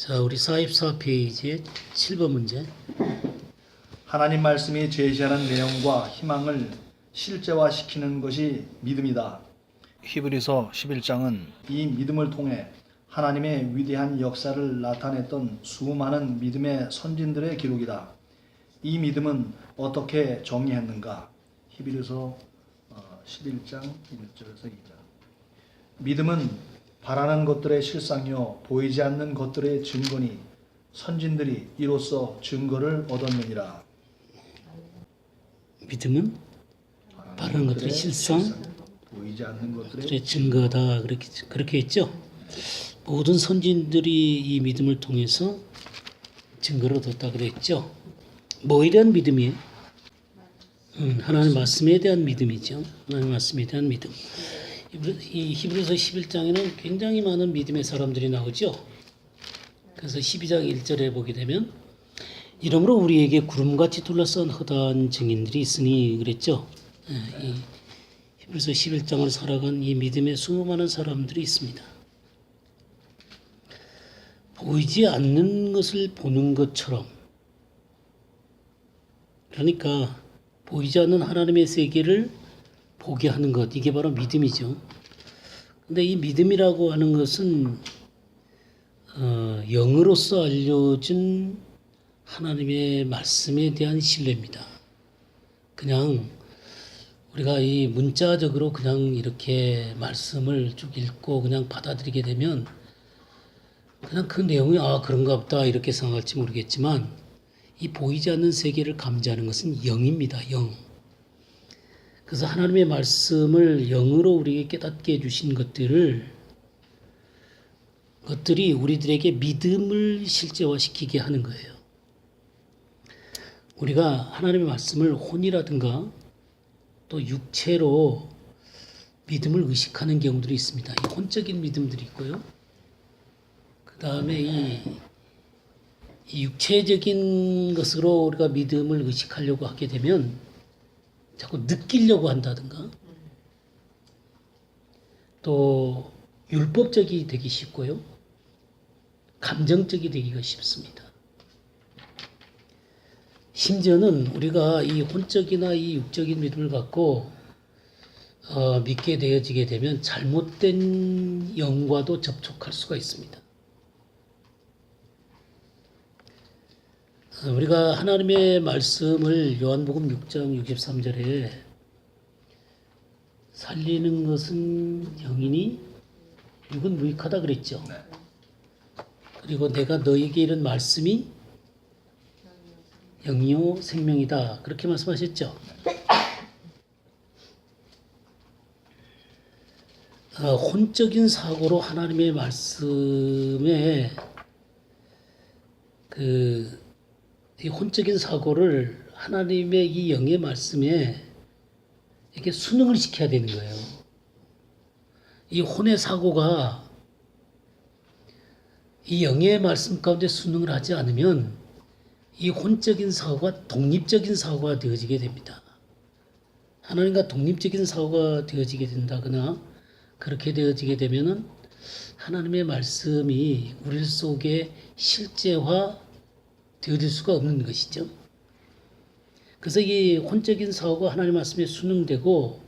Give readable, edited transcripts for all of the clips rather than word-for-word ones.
자, 우리 44페이지의 7번 문제. 하나님 말씀이 제시하는 내용과 희망을 실제화시키는 것이 믿음이다. 히브리서 11장은 이 믿음을 통해 하나님의 위대한 역사를 나타냈던 수많은 믿음의 선진들의 기록이다. 이 믿음은 어떻게 정의했는가? 히브리서 11장 1절에서 2절. 믿음은 바라는 것들의 실상이요 보이지 않는 것들의 증거니 선진들이 이로써 증거를 얻었느니라. 믿음은 바라는 것들의 실상, 보이지 않는 것들의 그의 증거다. 그렇게 했죠. 모든 선진들이 이 믿음을 통해서 증거를 얻었다 그랬죠. 뭐에 대한 믿음이에요? 하나님 말씀에 대한 믿음이죠. 하나님 말씀에 대한 믿음. 이 히브리서 11장에는 굉장히 많은 믿음의 사람들이 나오죠. 그래서 12장 1절에 보게 되면 이러므로 우리에게 구름같이 둘러싼 허다한 증인들이 있으니 그랬죠. 이 히브리서 11장을 살아간 이 믿음의 수많은 사람들이 있습니다. 보이지 않는 것을 보는 것처럼, 그러니까 보이지 않는 하나님의 세계를 보게 하는 것, 이게 바로 믿음이죠. 근데 이 믿음이라고 하는 것은 영으로서 알려진 하나님의 말씀에 대한 신뢰입니다. 그냥 우리가 이 문자적으로 그냥 이렇게 말씀을 쭉 읽고 그냥 받아들이게 되면 그냥 그 내용이 그런가 보다 이렇게 생각할지 모르겠지만 이 보이지 않는 세계를 감지하는 것은 영입니다. 영. 그래서 하나님의 말씀을 영으로 우리에게 깨닫게 해주신 것들이 우리들에게 믿음을 실제화시키게 하는 거예요. 우리가 하나님의 말씀을 혼이라든가 또 육체로 믿음을 의식하는 경우들이 있습니다. 이 혼적인 믿음들이 있고요. 그 다음에 이 육체적인 것으로 우리가 믿음을 의식하려고 하게 되면 자꾸 느끼려고 한다든가 또 율법적이 되기 쉽고요. 감정적이 되기가 쉽습니다. 심지어는 우리가 이 혼적이나 이 육적인 믿음을 갖고 믿게 되어지게 되면 잘못된 영과도 접촉할 수가 있습니다. 우리가 하나님의 말씀을 요한복음 6장 63절에 살리는 것은 영이니 육은 무익하다 그랬죠. 그리고 내가 너에게 이른 말씀이 영이요 생명이다 그렇게 말씀하셨죠. 혼적인 사고로 하나님의 말씀에 이 혼적인 사고를 하나님의 이 영의 말씀에 이렇게 순응을 시켜야 되는 거예요. 이 혼의 사고가 이 영의 말씀 가운데 순응을 하지 않으면 이 혼적인 사고가 독립적인 사고가 되어지게 됩니다. 하나님과 독립적인 사고가 되어지게 된다거나 그렇게 되어지게 되면은 하나님의 말씀이 우리 속에 실제화 되어질 수가 없는 것이죠. 그래서 이 혼적인 사고가 하나님의 말씀에 순응되고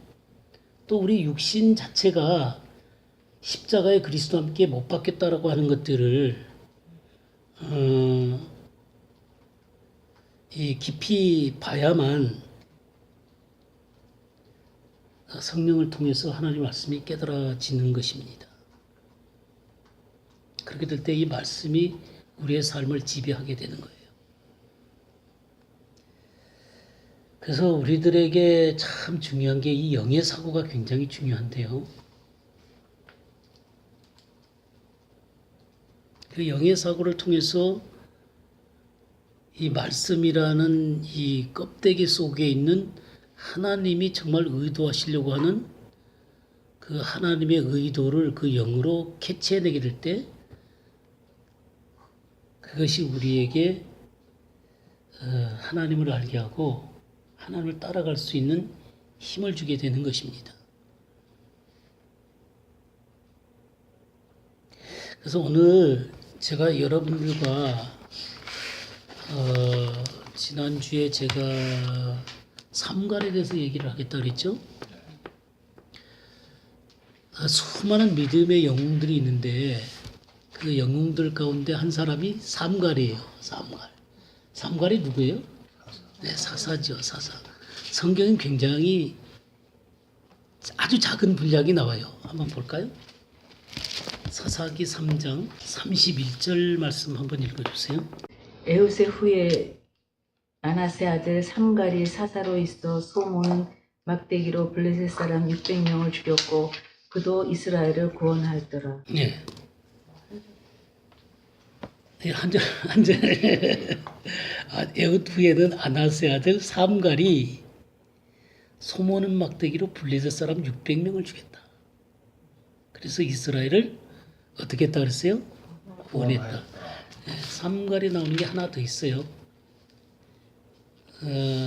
또 우리 육신 자체가 십자가에 그리스도와 함께 못 박혔다라고 하는 것들을 깊이 봐야만 성령을 통해서 하나님의 말씀이 깨달아지는 것입니다. 그렇게 될 때 이 말씀이 우리의 삶을 지배하게 되는 거예요. 그래서 우리들에게 참 중요한 게 이 영의 사고가 굉장히 중요한데요. 그 영의 사고를 통해서 이 말씀이라는 이 껍데기 속에 있는 하나님이 정말 의도하시려고 하는 그 하나님의 의도를 그 영으로 캐치해내게 될 때 그것이 우리에게 하나님을 알게 하고 하나님을 따라갈 수 있는 힘을 주게 되는 것입니다. 그래서 오늘 제가 여러분들과 지난주에 제가 삼갈에 대해서 얘기를 하겠다 그랬죠? 수많은 믿음의 영웅들이 있는데 그 영웅들 가운데 한 사람이 삼갈이에요. 삼갈. 삼갈이 누구예요? 네, 사사죠. 사사. 성경은 굉장히 아주 작은 분량이 나와요. 한번 볼까요? 사사기 3장 31절 말씀 한번 읽어주세요. 에훗의 후에 므낫세 아들 삼갈이 사사로 있어 소몬은 막대기로 블레셋 사람 600명을 죽였고 그도 이스라엘을 구원하였더라. 네. 한 절. 에훗 후에는 므낫세 아들 삼갈이 소모는 막대기로 블레셋 사람 600명을 죽였다. 그래서 이스라엘을 어떻게 했다 그랬어요? 구원했다. 네, 삼갈이 나오는 게 하나 더 있어요.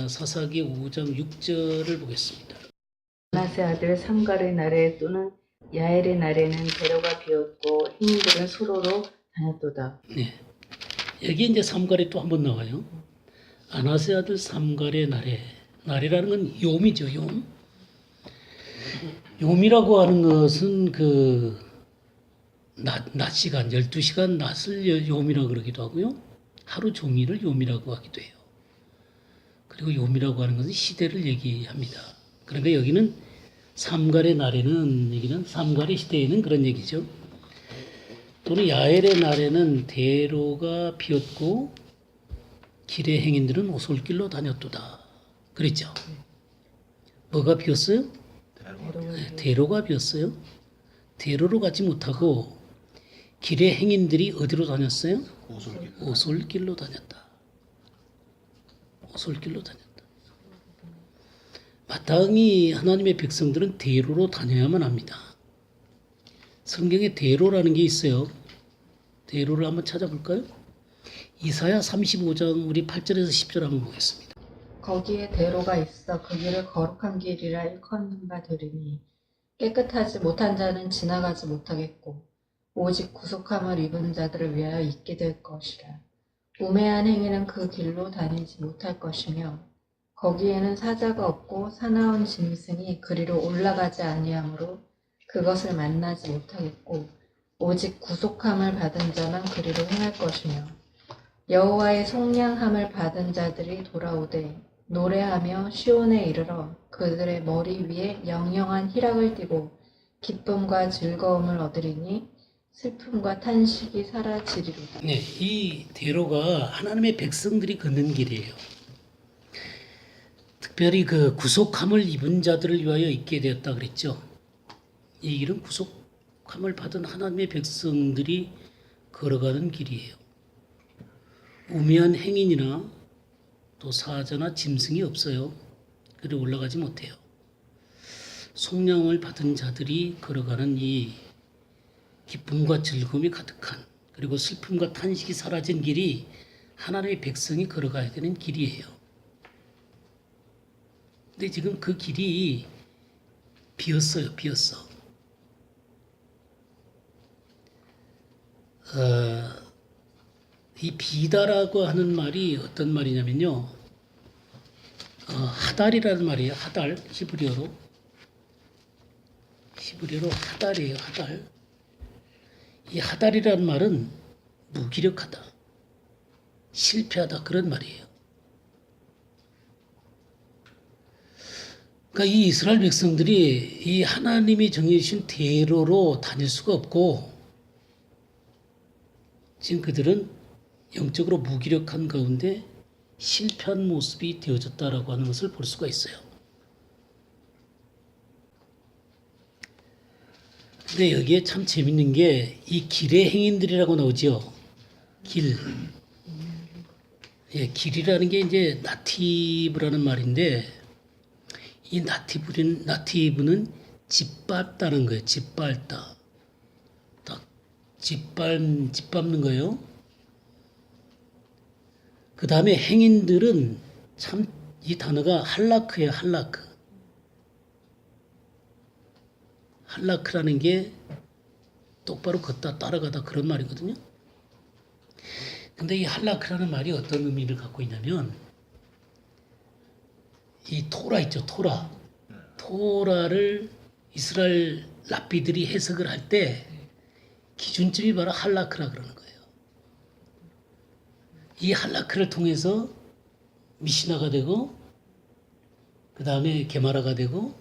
사사기 5장 6절을 보겠습니다. 므낫세 아들 삼갈의 날에 또는 야엘의 날에는 대로가 비었고 행인들은 수로로 다녔도다. 네. 여기 이제 삼갈이 또 한 번 나와요. 므낫세 아들 삼갈의 날에, 날이라는 건 욤이죠, 욤. 욤이라고 하는 것은 그 낮 시간, 12시간 낮을 욤이라고 그러기도 하고요. 하루 종일을 욤이라고 하기도 해요. 그리고 욤이라고 하는 것은 시대를 얘기합니다. 그러니까 여기는 삼갈의 날에는 여기는 삼갈의 시대에는 그런 얘기죠. 또는 야엘의 날에는 대로가 비었고 길의 행인들은 오솔길로 다녔도다. 그랬죠. 뭐가 비었어요? 네, 대로가 비었어요. 대로로 가지 못하고 길의 행인들이 어디로 다녔어요? 오솔길로 다녔다. 오솔길로 다녔다. 마땅히 하나님의 백성들은 대로로 다녀야만 합니다. 성경에 대로라는 게 있어요. 대로를 한번 찾아볼까요? 이사야 35장 우리 8절에서 10절 한번 보겠습니다. 거기에 대로가 있어 그 길을 거룩한 길이라 일컫는 바 되리니 깨끗하지 못한 자는 지나가지 못하겠고 오직 구속함을 입은 자들을 위하여 있게 될 것이라. 우매한 행위는 그 길로 다니지 못할 것이며 거기에는 사자가 없고 사나운 짐승이 그리로 올라가지 아니하므로 그것을 만나지 못하겠고 오직 구속함을 받은 자만 그리로 행할 것이며 여호와의 속량함을 받은 자들이 돌아오되 노래하며 시온에 이르러 그들의 머리 위에 영영한 희락을 띠고 기쁨과 즐거움을 얻으리니 슬픔과 탄식이 사라지리로다. 네, 이 대로가 하나님의 백성들이 걷는 길이에요. 특별히 그 구속함을 입은 자들을 위하여 있게 되었다 그랬죠. 이 길은 구속함을 받은 하나님의 백성들이 걸어가는 길이에요. 우매한 행인이나 또 사자나 짐승이 없어요. 그리 올라가지 못해요. 속량을 받은 자들이 걸어가는 이 기쁨과 즐거움이 가득한 그리고 슬픔과 탄식이 사라진 길이 하나님의 백성이 걸어가야 되는 길이에요. 근데 지금 그 길이 비었어요. 비었어. 이 비다라고 하는 말이 어떤 말이냐면요. 하달이라는 말이에요. 하달, 히브리어로 하달이에요. 하달. 이 하달이라는 말은 무기력하다, 실패하다 그런 말이에요. 그러니까 이 이스라엘 백성들이 이 하나님이 정해주신 대로로 다닐 수가 없고 지금 그들은 영적으로 무기력한 가운데 실패한 모습이 되어졌다라고 하는 것을 볼 수가 있어요. 근데 여기에 참 재밌는 게 이 길의 행인들이라고 나오죠. 길. 예, 길이라는 게 이제 나티브라는 말인데 이 나티브는 짓밟다는 거예요. 짓밟다. 딱 짓밟는 거예요. 그 다음에 행인들은 참 이 단어가 할라크예요. 할라크. 할라크라는 게 똑바로 걷다 따라가다 그런 말이거든요. 근데 이 할라크라는 말이 어떤 의미를 갖고 있냐면 이 토라 있죠, 토라. 토라를 이스라엘 랍비들이 해석을 할 때 기준점이 바로 할라크라 그러는 거예요. 이 할라크를 통해서 미시나가 되고 그 다음에 게마라가 되고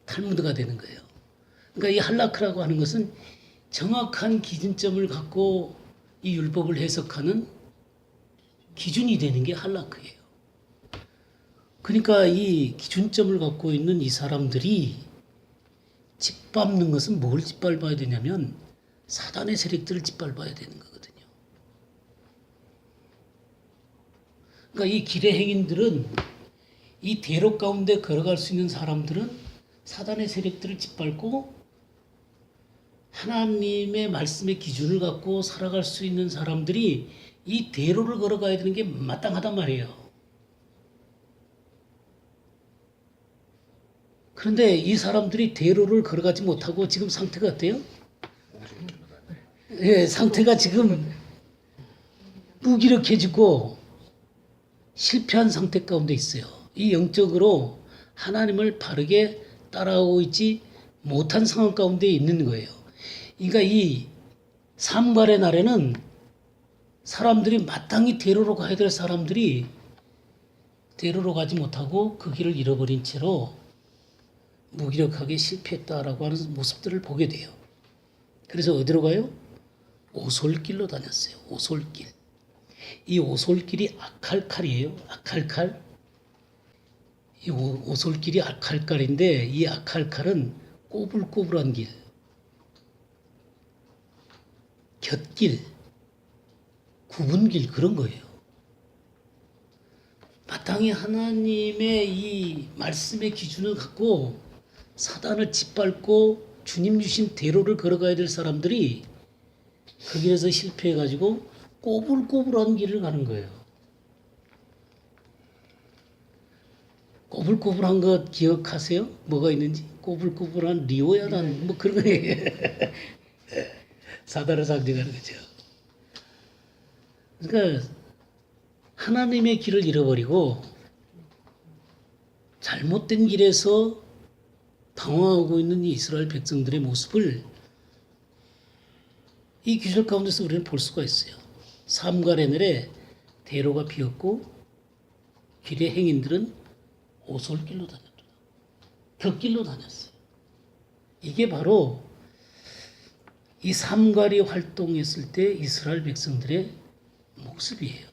탈무드가 되는 거예요. 그러니까 이 할라크라고 하는 것은 정확한 기준점을 갖고 이 율법을 해석하는 기준이 되는 게 할라크예요. 그러니까 이 기준점을 갖고 있는 이 사람들이 짓밟는 것은 뭘 짓밟아야 되냐면 사단의 세력들을 짓밟아야 되는 거거든요. 그러니까 이 길의 행인들은 이 대로 가운데 걸어갈 수 있는 사람들은 사단의 세력들을 짓밟고 하나님의 말씀의 기준을 갖고 살아갈 수 있는 사람들이 이 대로를 걸어가야 되는 게 마땅하단 말이에요. 그런데 이 사람들이 대로를 걸어가지 못하고 지금 상태가 어때요? 예, 상태가 지금 무기력해지고 실패한 상태 가운데 있어요. 이 영적으로 하나님을 바르게 따라오고 있지 못한 상황 가운데 있는 거예요. 그러니까 이 삼갈의 날에는 사람들이 마땅히 대로로 가야 될 사람들이 대로로 가지 못하고 그 길을 잃어버린 채로 무기력하게 실패했다라고 하는 모습들을 보게 돼요. 그래서 어디로 가요? 오솔길로 다녔어요. 오솔길. 이 오솔길이 아칼칼이에요. 아칼칼. 이 오솔길이 아칼칼인데 이 아칼칼은 꼬불꼬불한 길, 곁길, 구분길 그런 거예요. 마땅히 하나님의 이 말씀의 기준을 갖고 사단을 짓밟고 주님 주신 대로를 걸어가야 될 사람들이 그 길에서 실패해가지고 꼬불꼬불한 길을 가는 거예요. 꼬불꼬불한 거 기억하세요? 뭐가 있는지? 꼬불꼬불한 리오야란 뭐 그런 거예요. 사단을 상징하는 거죠. 그러니까 하나님의 길을 잃어버리고 잘못된 길에서 당황하고 있는 이 이스라엘 백성들의 모습을 이 구절 가운데서 우리는 볼 수가 있어요. 삼갈의 날에 대로가 비었고 길의 행인들은 오솔길로 다녔다. 곁길로 다녔어요. 이게 바로 이 삼갈이 활동했을 때 이스라엘 백성들의 모습이에요.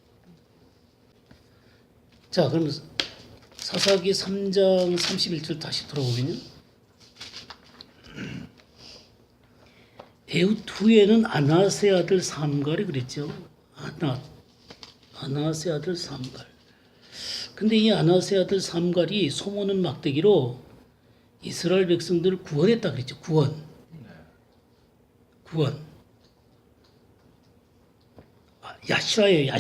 자, 그럼 사사기 3장 31절 다시 들어보면요. 에웃 후에는 아나세 아들 삼갈이 그랬죠. 아나세 아들 삼갈. 근데 이 아나세 아들 삼갈이 소모는 막대기로 이스라엘 백성들을 구원했다 그랬죠. 구원. 야샤예요.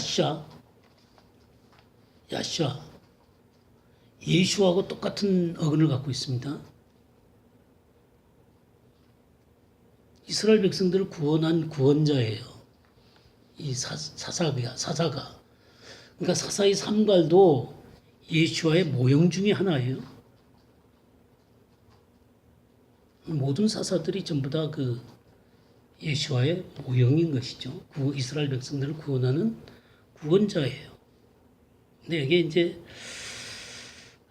야샤. 예수하고 똑같은 어근을 갖고 있습니다. 이스라엘 백성들을 구원한 구원자예요. 이 사사가. 그러니까 사사의 삼갈도 예수와의 모형 중에 하나예요. 모든 사사들이 전부 다 그 예수와의 모형인 것이죠. 이스라엘 백성들을 구원하는 구원자예요. 근데 여기에 이제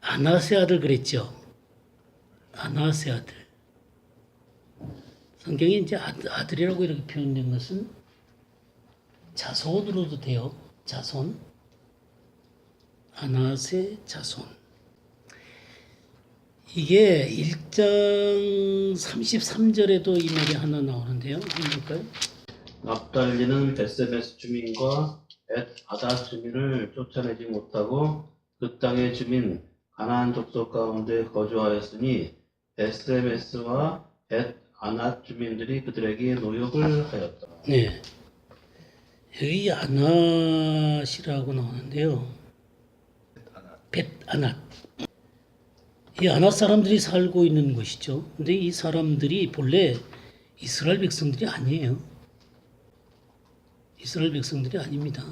아나세 아들 그랬죠. 아나세 아들. 성경에 이제 아들이라고 이렇게 표현된 것은 자손으로도 돼요. 자손. 아나세 자손. 이게 1장 33절에도 이 말이 하나 나오는데요. 한번 볼까요? 납달리는 베세메스 주민과 벳 아다 주민을 쫓아내지 못하고 그 땅의 주민 가나안 족속 가운데 거주하였으니 베세메스와 벳 아낫 주민들이 그들에게 노역을 하였다. 네. 여기 아낫이라고 나오는데요. 벳 아낫. 이 아낫 사람들이 살고 있는 곳이죠. 근데 이 사람들이 본래 이스라엘 백성들이 아니에요. 이스라엘 백성들이 아닙니다.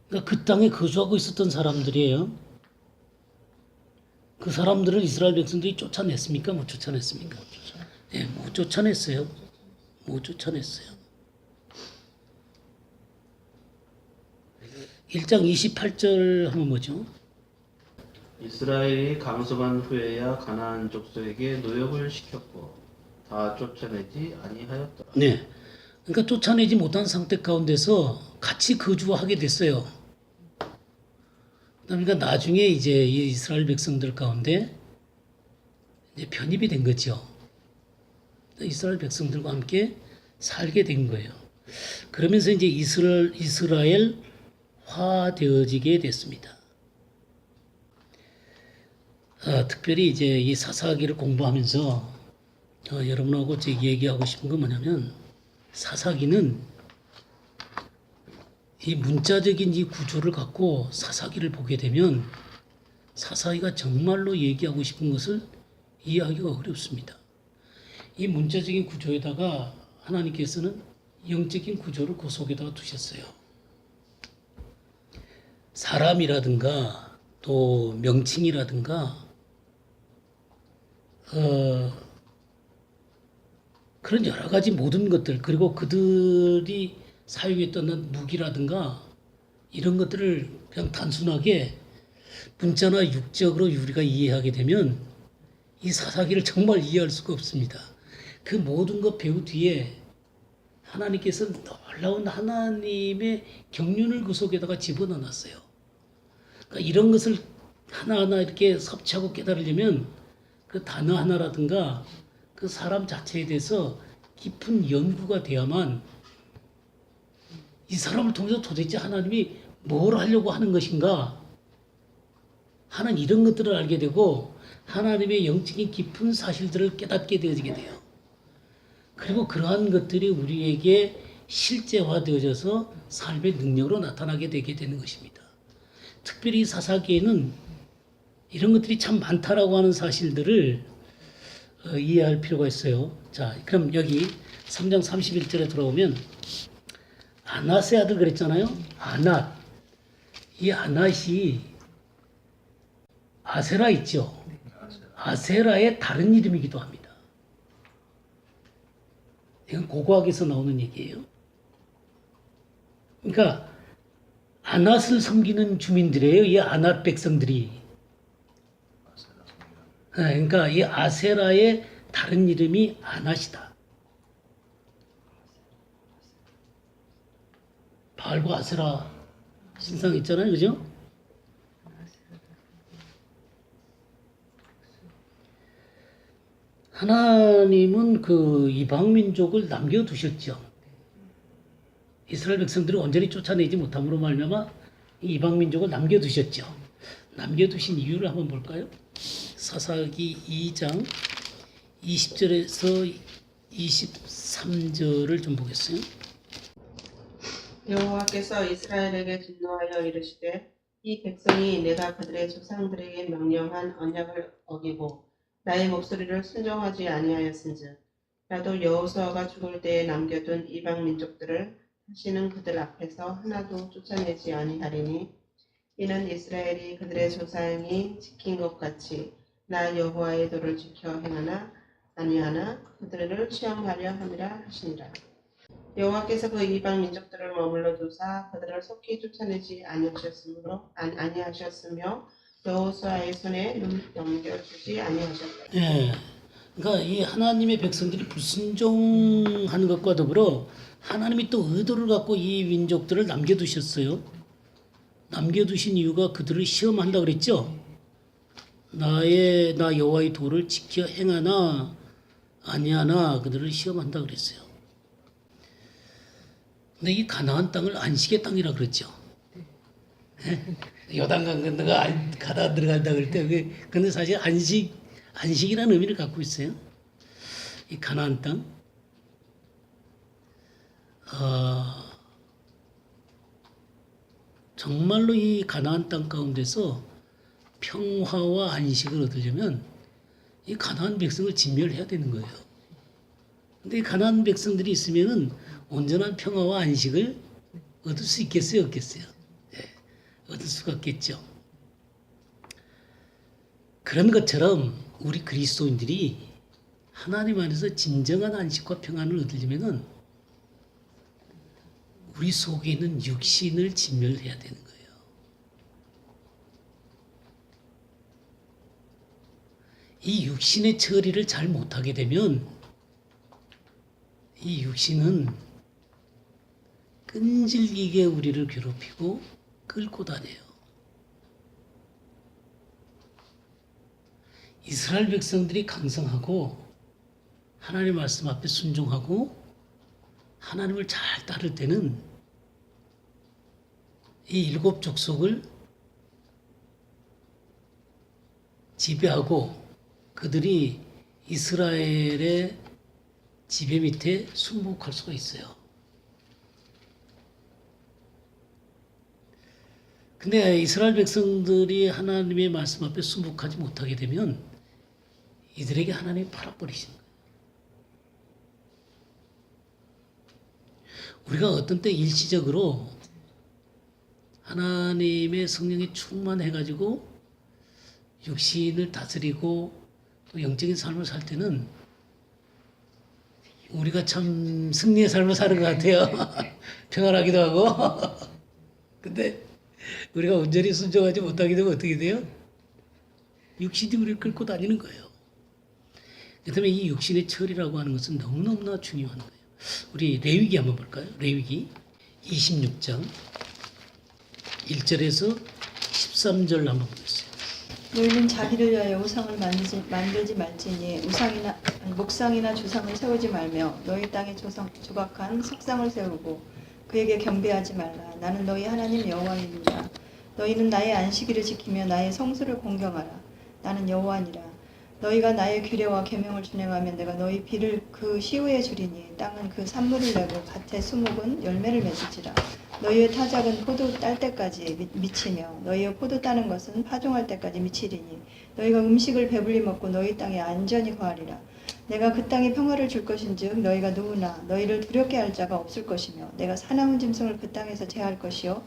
그러니까 그 땅에 거주하고 있었던 사람들이에요. 그 사람들을 이스라엘 백성들이 쫓아냈습니까? 못 쫓아냈습니까? 네, 못 쫓아냈어요. 못 쫓아냈어요. 1장 28절 하면 뭐죠? 이스라엘이 강성한 후에야 가나안 족속에게 노역을 시켰고 다 쫓아내지 아니하였더라. 네. 그러니까 쫓아내지 못한 상태 가운데서 같이 거주하게 됐어요. 그러니까 나중에 이제 이 이스라엘 백성들 가운데 이제 편입이 된 거죠. 이스라엘 백성들과 함께 살게 된 거예요. 그러면서 이제 이스라엘화 되어지게 됐습니다. 특별히 이제 이 사사기를 공부하면서 여러분하고 제 얘기하고 싶은 건 뭐냐면 사사기는 이 문자적인 이 구조를 갖고 사사기를 보게 되면 사사기가 정말로 얘기하고 싶은 것을 이해하기가 어렵습니다. 이 문자적인 구조에다가 하나님께서는 영적인 구조를 그 속에다가 두셨어요. 사람이라든가 또 명칭이라든가 그런 여러 가지 모든 것들 그리고 그들이 사용했던 무기라든가 이런 것들을 그냥 단순하게 문자나 육적으로 우리가 이해하게 되면 이 사사기를 정말 이해할 수가 없습니다. 그 모든 것 배우 뒤에 하나님께서 놀라운 하나님의 경륜을 그 속에다가 집어넣어놨어요. 그러니까 이런 것을 하나하나 이렇게 섭취하고 깨달으려면 그 단어 하나라든가 그 사람 자체에 대해서 깊은 연구가 돼야만 이 사람을 통해서 도대체 하나님이 뭘 하려고 하는 것인가 하는 이런 것들을 알게 되고 하나님의 영적인 깊은 사실들을 깨닫게 되어지게 돼요. 그리고 그러한 것들이 우리에게 실제화되어져서 삶의 능력으로 나타나게 되게 되는 것입니다. 특별히 사사기에는 이런 것들이 참 많다라고 하는 사실들을 이해할 필요가 있어요. 자, 그럼 여기 3장 31절에 들어오면 아낫의 아들 그랬잖아요. 아낫. 이 아낫이 아세라 있죠. 아세라의 다른 이름이기도 합니다. 이건 고고학에서 나오는 얘기예요. 그러니까 아낫을 섬기는 주민들이에요. 이 아낫 백성들이. 그러니까 이 아세라의 다른 이름이 아낫이다. 바알과 아세라 신상 있잖아요, 그죠? 하나님은 그 이방 민족을 남겨두셨죠. 이스라엘 백성들을 온전히 쫓아내지 못함으로 말미암아 이방 민족을 남겨두셨죠. 남겨두신 이유를 한번 볼까요? 사사기 2장 20절에서 23절을 좀 보겠어요. 여호와께서 이스라엘에게 진노하여 이르시되 이 백성이 내가 그들의 조상들에게 명령한 언약을 어기고 나의 목소리를 순종하지 아니하였은즉 나도 여호수아가 죽을 때에 남겨둔 이방 민족들을 다시는 그들 앞에서 하나도 쫓아내지 아니하리니 이는 이스라엘이 그들의 조상이 지킨 것 같이 나 여호와의 도를 지켜 행하나 아니하나 그들을 시험하려 함이라 하시니라. 여호와께서 그 이방 민족들을 머물러 두사 그들을 속히 쫓아내지 아니하셨으며 여호수아의 손에 넘겨주지 아니하셨다. 예. 그러니까 이 하나님의 백성들이 불순종하는 것과 더불어 하나님이 또 의도를 갖고 이 민족들을 남겨두셨어요. 남겨두신 이유가 그들을 시험한다 그랬죠. 나 여호와의 도를 지켜 행하나 아니하나 그들을 시험한다 그랬어요. 근데 이 가나안 땅을 안식의 땅이라 그랬죠. 요단강 건너가 가다 들어간다 그럴 때 근데 사실 안식이라는 의미를 갖고 있어요. 이 가나안 땅. 정말로 이 가나안 땅 가운데서 평화와 안식을 얻으려면 이 가나안 백성을 진멸해야 되는 거예요. 근데 이 가나안 백성들이 있으면은 온전한 평화와 안식을 얻을 수 있겠어요, 없겠어요? 네. 얻을 수가 없겠죠. 그런 것처럼 우리 그리스도인들이 하나님 안에서 진정한 안식과 평안을 얻으려면은 우리 속에 있는 육신을 진멸해야 되는 거예요. 이 육신의 처리를 잘 못하게 되면 이 육신은 끈질기게 우리를 괴롭히고 끌고 다녀요. 이스라엘 백성들이 강성하고 하나님의 말씀 앞에 순종하고 하나님을 잘 따를 때는 이 일곱 족속을 지배하고 그들이 이스라엘의 지배 밑에 순복할 수가 있어요. 근데 이스라엘 백성들이 하나님의 말씀 앞에 순복하지 못하게 되면 이들에게 하나님이 팔아버리시는 거예요. 우리가 어떤 때 일시적으로 하나님의 성령에 충만해가지고 육신을 다스리고 또 영적인 삶을 살 때는 우리가 참 승리의 삶을 사는 것 같아요. 평안하기도 하고. 근데 우리가 온전히 순종하지 못하게 되면 어떻게 돼요? 육신이 우리를 끌고 다니는 거예요. 그다음에 이 육신의 처리라고 하는 것은 너무너무나 중요한 거예요. 우리 레위기 한번 볼까요? 레위기 26장 1절에서 13절 한번 보겠어요. 너희는 자기를 위하여 우상을 만들지 말지니 목상이나 주상을 세우지 말며 너희 땅에 조각한 석상을 세우고 그에게 경배하지 말라. 나는 너희 하나님 여호와이니라. 너희는 나의 안식일을 지키며 나의 성수를 공경하라. 나는 여호와니라. 너희가 나의 규례와 계명을 준행하면 내가 너희 비를 그 시후에 주리니 땅은 그 산물을 내고 밭의 수목은 열매를 맺을지라. 너희의 타작은 포도 딸 때까지 미치며 너희의 포도 따는 것은 파종할 때까지 미치리니 너희가 음식을 배불리 먹고 너희 땅에 안전히 거하리라. 내가 그 땅에 평화를 줄 것인즉 너희가 누구나 너희를 두렵게 할 자가 없을 것이며 내가 사나운 짐승을 그 땅에서 제할 것이요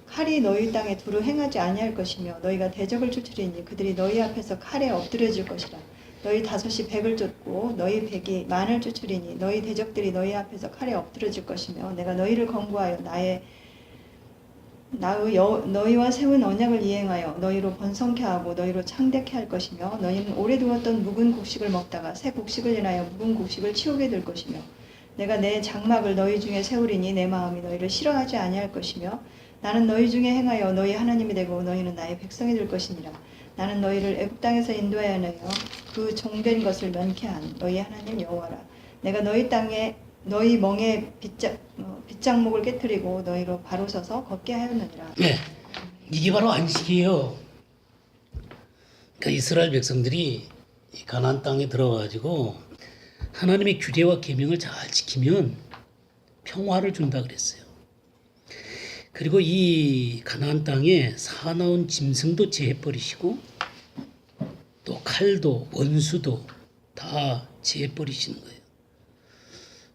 칼이 너희 땅에 두루 행하지 아니할 것이며 너희가 대적을 쫓으리니 그들이 너희 앞에서 칼에 엎드려질 것이라. 너희 다섯이 백을 쫓고 너희 백이 만을 쫓으리니 너희 대적들이 너희 앞에서 칼에 엎드려질 것이며 내가 너희를 권고하여 너희와 세운 언약을 이행하여 너희로 번성케 하고 너희로 창대케 할 것이며 너희는 오래 두었던 묵은 곡식을 먹다가 새 곡식을 인하여 묵은 곡식을 치우게 될 것이며 내가 내 장막을 너희 중에 세우리니 내 마음이 너희를 싫어하지 아니할 것이며 나는 너희 중에 행하여 너희 하나님이 되고 너희는 나의 백성이 될 것이니라. 나는 너희를 애굽 땅에서 인도하여 내어 그 종된 것을 면케한 너희 하나님 여호와라. 내가 너희 땅에 너희 멍에 빗장목을 깨뜨리고 너희로 바로 서서 걷게 하였느니라. 네, 이게 바로 안식이에요. 그러니까 이스라엘 백성들이 이 가나안 땅에 들어가지고 하나님의 규례와 계명을 잘 지키면 평화를 준다 그랬어요. 그리고 이 가나안 땅에 사나운 짐승도 제해버리시고 또 칼도 원수도 다 제해버리시는 거예요.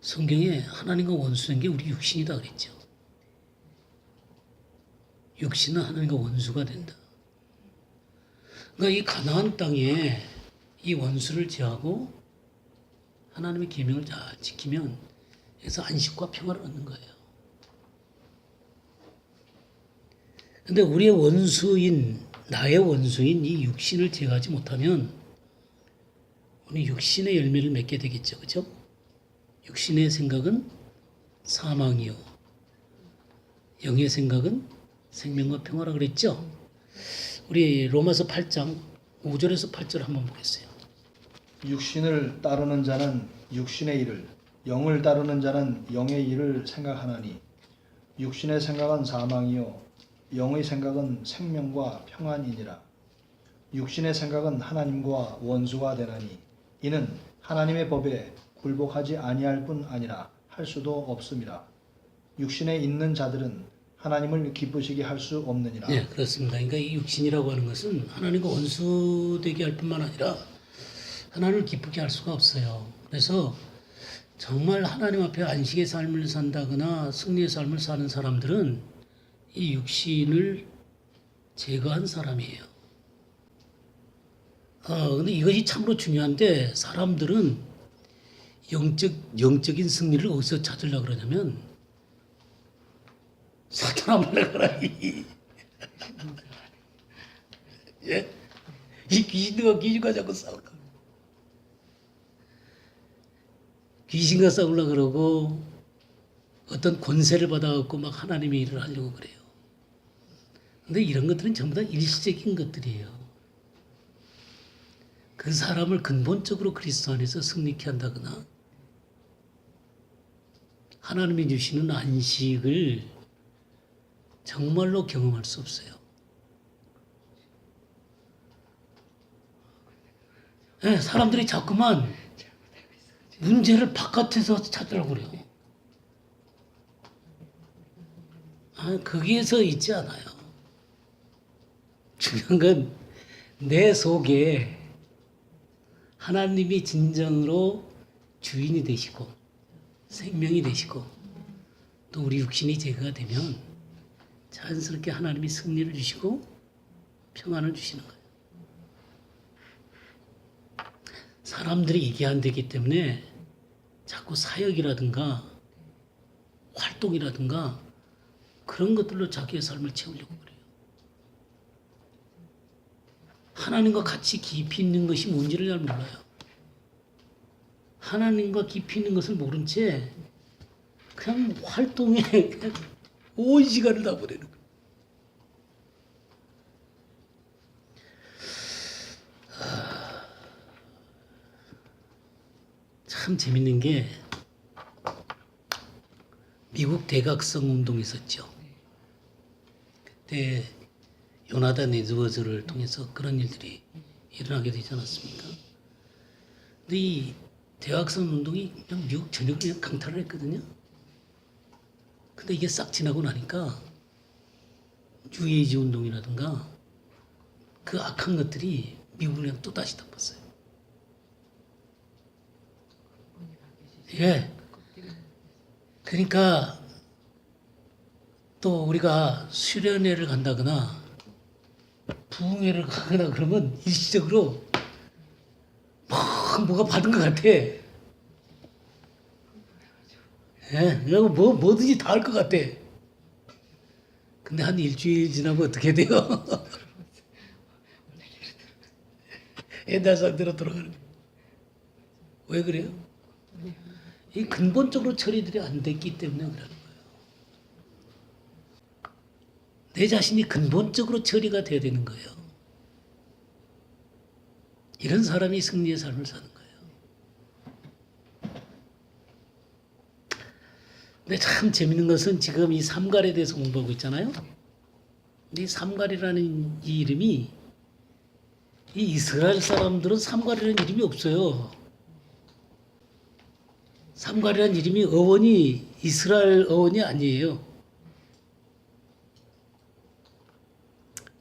성경에 하나님과 원수된 게 우리 육신이다 그랬죠. 육신은 하나님과 원수가 된다. 그러니까 이 가나안 땅에 이 원수를 제하고 하나님의 계명을 잘 지키면 그래서 안식과 평화를 얻는 거예요. 근데 우리의 원수인 나의 원수인 이 육신을 제어하지 못하면 우리 육신의 열매를 맺게 되겠죠. 그렇죠? 육신의 생각은 사망이요 영의 생각은 생명과 평화라 그랬죠. 우리 로마서 8장 5절에서 8절 한번 보겠어요. 육신을 따르는 자는 육신의 일을, 영을 따르는 자는 영의 일을 생각하나니 육신의 생각은 사망이요 영의 생각은 생명과 평안이니라. 육신의 생각은 하나님과 원수가 되나니 이는 하나님의 법에 굴복하지 아니할 뿐 아니라 할 수도 없음이라. 육신에 있는 자들은 하나님을 기쁘시게 할 수 없느니라. 네, 그렇습니다. 그러니까 이 육신이라고 하는 것은 하나님과 원수되게 할 뿐만 아니라 하나님을 기쁘게 할 수가 없어요. 그래서 정말 하나님 앞에 안식의 삶을 산다거나 승리의 삶을 사는 사람들은 이 육신을 제거한 사람이에요. 근데 이것이 참으로 중요한데 사람들은 영적인 승리를 어디서 찾으려고 그러냐면 사탄 앞에 가라. 예? 이 귀신과 자꾸 싸우려고. 귀신과 싸우려고 그러고 어떤 권세를 받아갖고 막 하나님의 일을 하려고 그래요. 근데 이런 것들은 전부 다 일시적인 것들이에요. 그 사람을 근본적으로 그리스도 안에서 승리케 한다거나 하나님이 주시는 안식을 정말로 경험할 수 없어요. 네, 사람들이 자꾸만 문제를 바깥에서 찾으려고 그래요. 거기에서 있지 않아요. 중요한 건 내 속에 하나님이 진정으로 주인이 되시고 생명이 되시고 또 우리 육신이 제거가 되면 자연스럽게 하나님이 승리를 주시고 평안을 주시는 거예요. 사람들이 이게 안 되기 때문에 자꾸 사역이라든가 활동이라든가 그런 것들로 자기의 삶을 채우려고 그래요. 하나님과 같이 깊이 있는 것이 뭔지를 잘 몰라요. 하나님과 깊이 있는 것을 모른 채 그냥 활동에 그냥 온 시간을 다 보내는 거예요. 참 재밌는 게 미국 대각성 운동이 있었죠. 그때 요나단 에드워즈를 통해서 그런 일들이 일어나게 되지 않았습니까? 근데 이 대각성 운동이 그냥 미국 전역을 그냥 강탈을 했거든요. 근데 이게 싹 지나고 나니까 뉴에이지 운동이라든가 그 악한 것들이 미국을 그냥 또다시 덮었어요. 예. 그러니까 또 우리가 수련회를 간다거나 부흥회를 가거나 그러면 일시적으로 막 뭐가 받은 것 같아. 예, 뭐든지 다 할 것 같아. 근데 한 일주일 지나면 어떻게 돼요? 옛날 상태로 돌아가는 거예요. 왜 그래요? 이 근본적으로 처리들이 안 됐기 때문에 그러는 거예요. 내 자신이 근본적으로 처리가 돼야 되는 거예요. 이런 사람이 승리의 삶을 사는 거예요. 근데 참 재밌는 것은 지금 이 삼갈에 대해서 공부하고 있잖아요. 근데 이 삼갈이라는 이 이름이 이 이스라엘 사람들은 삼갈이라는 이름이 없어요. 삼갈이라는 이름이 어원이 이스라엘 어원이 아니에요.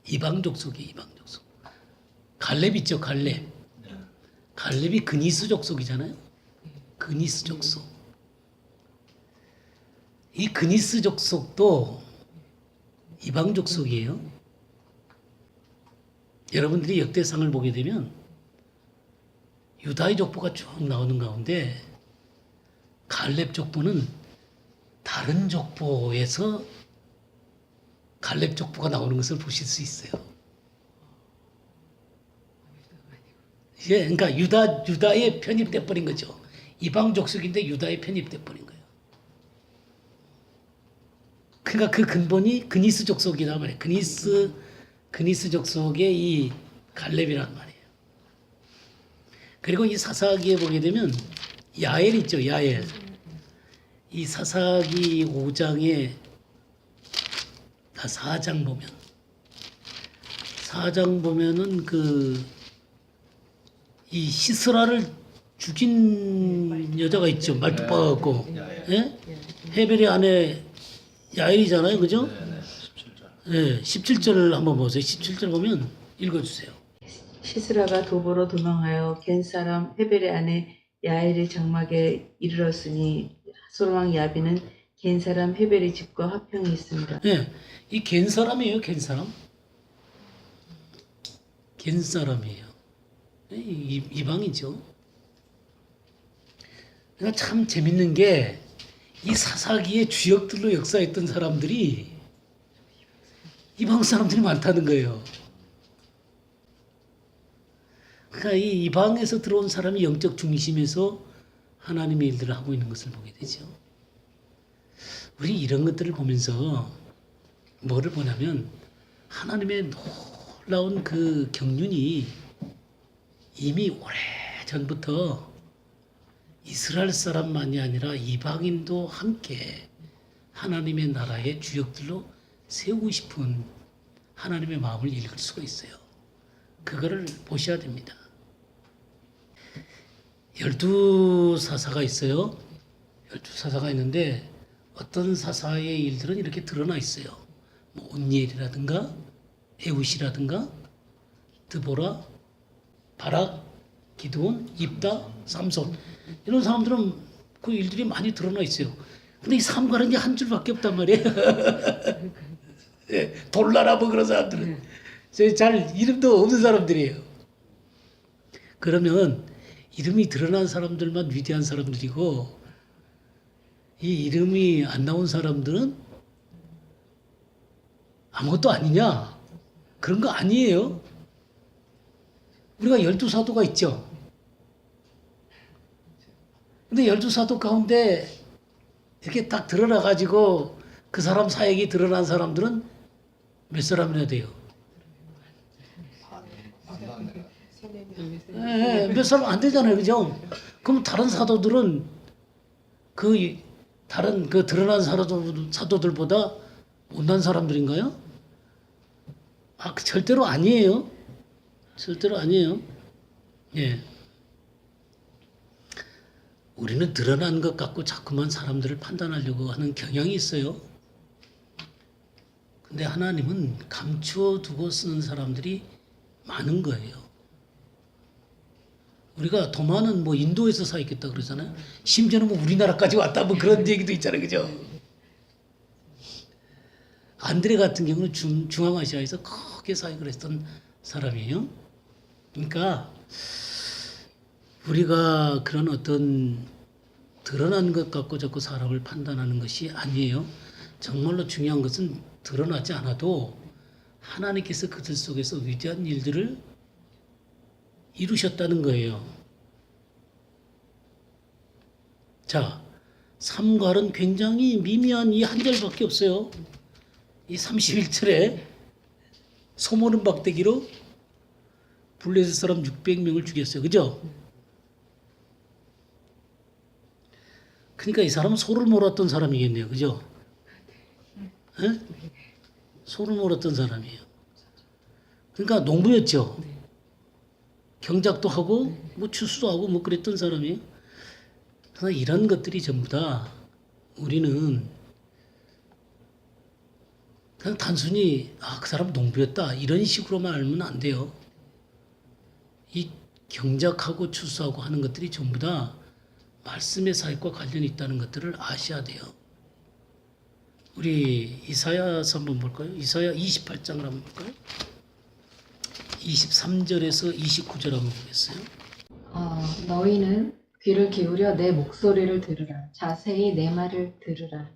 이방 족속이에요. 이방 족속. 갈렙 있죠. 갈렙. 갈렙이 그니스 족속이잖아요. 그니스 족속. 이 그니스 족속도 이방 족속이에요. 여러분들이 역대상을 보게 되면 유다의 족보가 쭉 나오는 가운데 갈렙 족보는 다른 족보에서 갈렙 족보가 나오는 것을 보실 수 있어요. 예, 그러니까 유다에 편입돼 버린 거죠. 이방 족속인데 유다에 편입돼 버린 거예요. 그러니까 그 근본이 그니스 족속이란 말이에요. 그니스 족속의 이 갈렙이란 말이에요. 그리고 이 사사기에 보게 되면 야엘 있죠. 야엘. 이 사사기 5장에 4장 보면은 이 시스라를 죽인 여자가 있죠. 말뚝 박아갖고. 예? 헤벨의 아내 야엘이잖아요. 그죠? 네, 17절을 한번 보세요. 17절 보면 읽어주세요. 시스라가 도보로 도망하여 겐 사람 헤벨의 아내 야엘의 장막에 이르렀으니 하솔왕 야비는 겐 사람 헤벨의 집과 화평이 있습니다. 네, 이 겐 사람이에요. 겐 사람. 겐 사람이에요. 이방이죠. 그러니까 참 재밌는 게 이 사사기의 주역들로 역사했던 사람들이 이방 사람들이 많다는 거예요. 그러니까 이 이방에서 들어온 사람이 영적 중심에서 하나님의 일들을 하고 있는 것을 보게 되죠. 우리 이런 것들을 보면서 뭐를 보냐면 하나님의 놀라운 그 경륜이 이미 오래전부터 이스라엘 사람만이 아니라 이방인도 함께 하나님의 나라의 주역들로 세우고 싶은 하나님의 마음을 읽을 수가 있어요. 그거를 보셔야 됩니다. 12사사가 있어요. 12사사가 있는데 어떤 사사의 일들은 이렇게 드러나 있어요. 뭐 온니엘이라든가 에웃이라든가 드보라, 바락, 기드온, 입다, 삼손 이런 사람들은 그 일들이 많이 드러나 있어요. 근데 이 삼가는 게 한 줄밖에 없단 말이에요. 예, 돌나라 뭐 그런 사람들은 잘 이름도 없는 사람들이에요. 그러면 이름이 드러난 사람들만 위대한 사람들이고 이 이름이 안 나온 사람들은 아무것도 아니냐? 그런 거 아니에요. 우리가 12사도가 있죠. 근데 12사도 가운데 이렇게 딱 드러나 가지고 그 사람 사역이 드러난 사람들은 몇 사람이나 돼요? 몇 사람 안 되잖아요. 그죠? 그럼 다른 사도들은 그 다른 그 드러난 사도들보다 못난 사람들인가요? 절대로 아니에요. 절대로 아니에요. 예. 우리는 드러난 것 갖고 자꾸만 사람들을 판단하려고 하는 경향이 있어요. 근데 하나님은 감추어 두고 쓰는 사람들이 많은 거예요. 우리가 도마는 뭐 인도에서 사역했다 그러잖아요. 심지어는 뭐 우리나라까지 왔다 뭐 그런 얘기도 있잖아요. 그죠? 안드레 같은 경우는 중앙아시아에서 크게 사역을 했던 사람이에요. 그러니까 우리가 그런 어떤 드러난 것 갖고 자꾸 사람을 판단하는 것이 아니에요. 정말로 중요한 것은 드러나지 않아도 하나님께서 그들 속에서 위대한 일들을 이루셨다는 거예요. 자, 삼갈은 굉장히 미미한 이 한 절밖에 없어요. 이 31절에 소모는 박대기로 블레셋 사람 600명을 죽였어요. 그죠? 그러니까 이 사람은 소를 몰았던 사람이겠네요. 그죠? 에? 소를 몰았던 사람이에요. 그러니까 농부였죠. 경작도 하고 뭐 추수도 하고 뭐 그랬던 사람이에요. 그러나 이런 것들이 전부 다 우리는 그냥 단순히 그 사람 농부였다 이런 식으로만 알면 안 돼요. 이 경작하고 추수하고 하는 것들이 전부 다 말씀의 사역과 관련이 있다는 것들을 아셔야 돼요. 우리 이사야서 한번 볼까요? 이사야 28장을 한번 볼까요? 23절에서 29절 한번 보겠어요. 너희는 귀를 기울여 내 목소리를 들으라. 자세히 내 말을 들으라.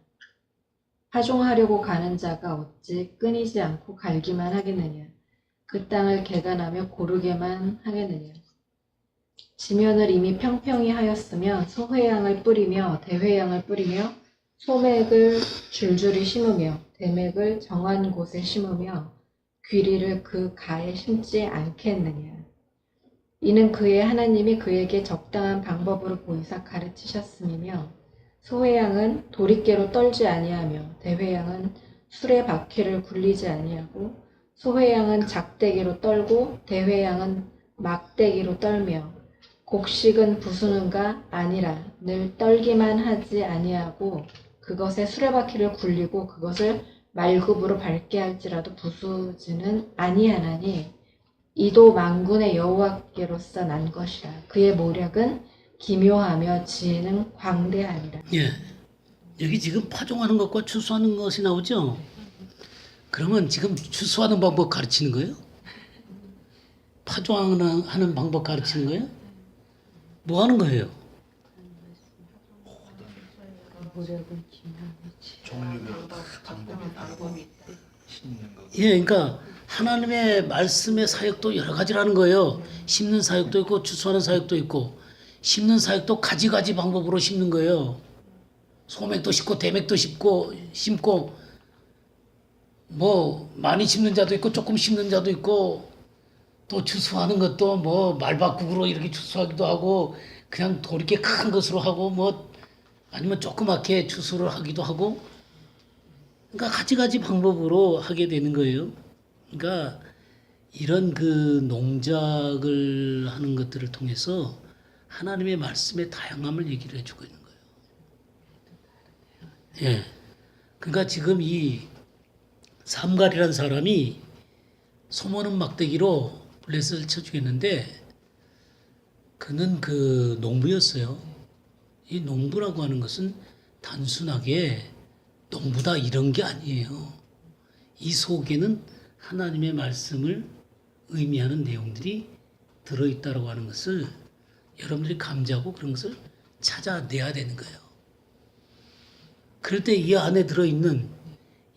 파종하려고 가는 자가 어찌 끊이지 않고 갈기만 하겠느냐. 그 땅을 개간하며 고르게만 하겠느냐. 지면을 이미 평평히 하였으며 소회양을 뿌리며 대회양을 뿌리며 소맥을 줄줄이 심으며 대맥을 정한 곳에 심으며 귀리를 그 가에 심지 않겠느냐. 이는 그의 하나님이 그에게 적당한 방법으로 보이사 가르치셨음이며 소회양은 도리깨로 떨지 아니하며 대회양은 술의 바퀴를 굴리지 아니하고 소회양은 작대기로 떨고 대회양은 막대기로 떨며 곡식은 부수는가 아니라 늘 떨기만 하지 아니하고 그것에 수레바퀴를 굴리고 그것을 말굽으로 밟게 할지라도 부수지는 아니하나니 이도 만군의 여호와께로서 난 것이라. 그의 모략은 기묘하며 지혜는 광대하니라. 예, 여기 지금 파종하는 것과 추수하는 것이 나오죠? 그러면 지금 추수하는 방법 가르치는 거예요? 파종하는 방법 가르치는 거예요? 뭐 하는 거예요? 모략은 기만이지. 종류별 방법이 심는 거. 예, 그러니까 하나님의 말씀의 사역도 여러 가지라는 거예요. 심는 사역도 있고 추수하는 사역도 있고 심는 사역도 가지 방법으로 심는 거예요. 소맥도 심고 대맥도 심고 뭐 많이 심는 자도 있고 조금 심는 자도 있고 또 추수하는 것도 뭐 말바꾸기로 이렇게 추수하기도 하고 그냥 도리게 큰 것으로 하고 뭐 아니면 조그맣게 추수를 하기도 하고 그러니까 가지 방법으로 하게 되는 거예요. 그러니까 이런 그 농작을 하는 것들을 통해서 하나님의 말씀의 다양함을 얘기를 해주고 있는 거예요. 예. 그러니까 지금 이 삼갈이라는 사람이 소모는 막대기로 블레셋을 쳐주겠는데 그는 그 농부였어요. 이 농부라고 하는 것은 단순하게 농부다 이런 게 아니에요. 이 속에는 하나님의 말씀을 의미하는 내용들이 들어있다고 하는 것을 여러분들이 감지하고 그런 것을 찾아내야 되는 거예요. 그럴 때 이 안에 들어있는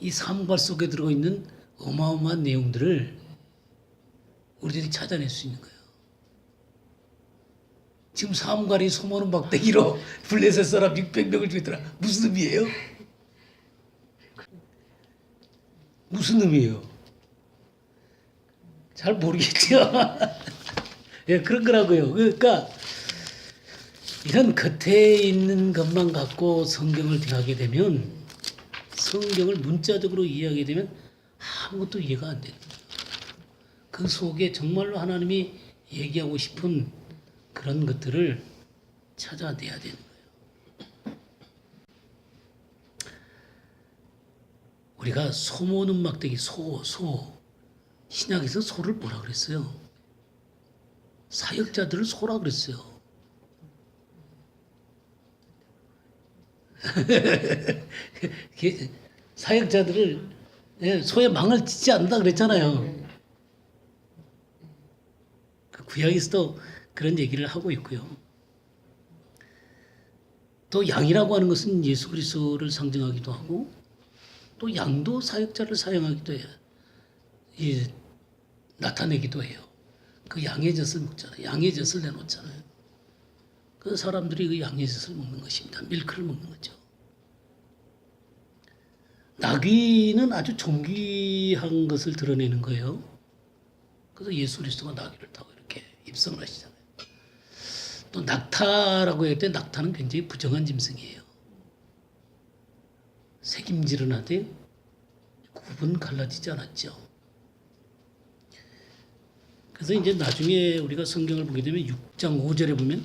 이 삶과 속에 들어있는 어마어마한 내용들을 우리들이 찾아낼 수 있는 거예요. 지금 사무관이 소모는 막대기로 블레셋 사람 600명을 죽였더라. 무슨 의미예요? 무슨 의미예요? 잘 모르겠죠. 예, 그런 거라고요. 그러니까 이런 겉에 있는 것만 갖고 성경을 대하게 되면 성경을 문자적으로 이해하게 되면 아무것도 이해가 안 되는 거예요. 그 속에 정말로 하나님이 얘기하고 싶은 그런 것들을 찾아내야 되는 거예요. 우리가 소모는 막대기 소 신약에서 소를 뭐라 그랬어요? 사역자들을 소라 그랬어요. 사역자들을 소의 망을 짓지 않는다 그랬잖아요. 그 구약에서도 그런 얘기를 하고 있고요. 또 양이라고 하는 것은 예수 그리스도를 상징하기도 하고 또 양도 사역자를 사용하기도 해요. 나타내기도 해요. 그 양의 젖을 먹잖아요. 양의 젖을 내놓잖아요. 그 사람들이 그 양의 젖을 먹는 것입니다. 밀크를 먹는 거죠. 나귀는 아주 존귀한 것을 드러내는 거예요. 그래서 예수 그리스도가 나귀를 타고 이렇게 입성을 하시잖아요. 또 낙타라고 할 때 낙타는 굉장히 부정한 짐승이에요. 새김질은 하되 굽은 갈라지지 않았죠. 그래서 이제 나중에 우리가 성경을 보게 되면 6장 5절에 보면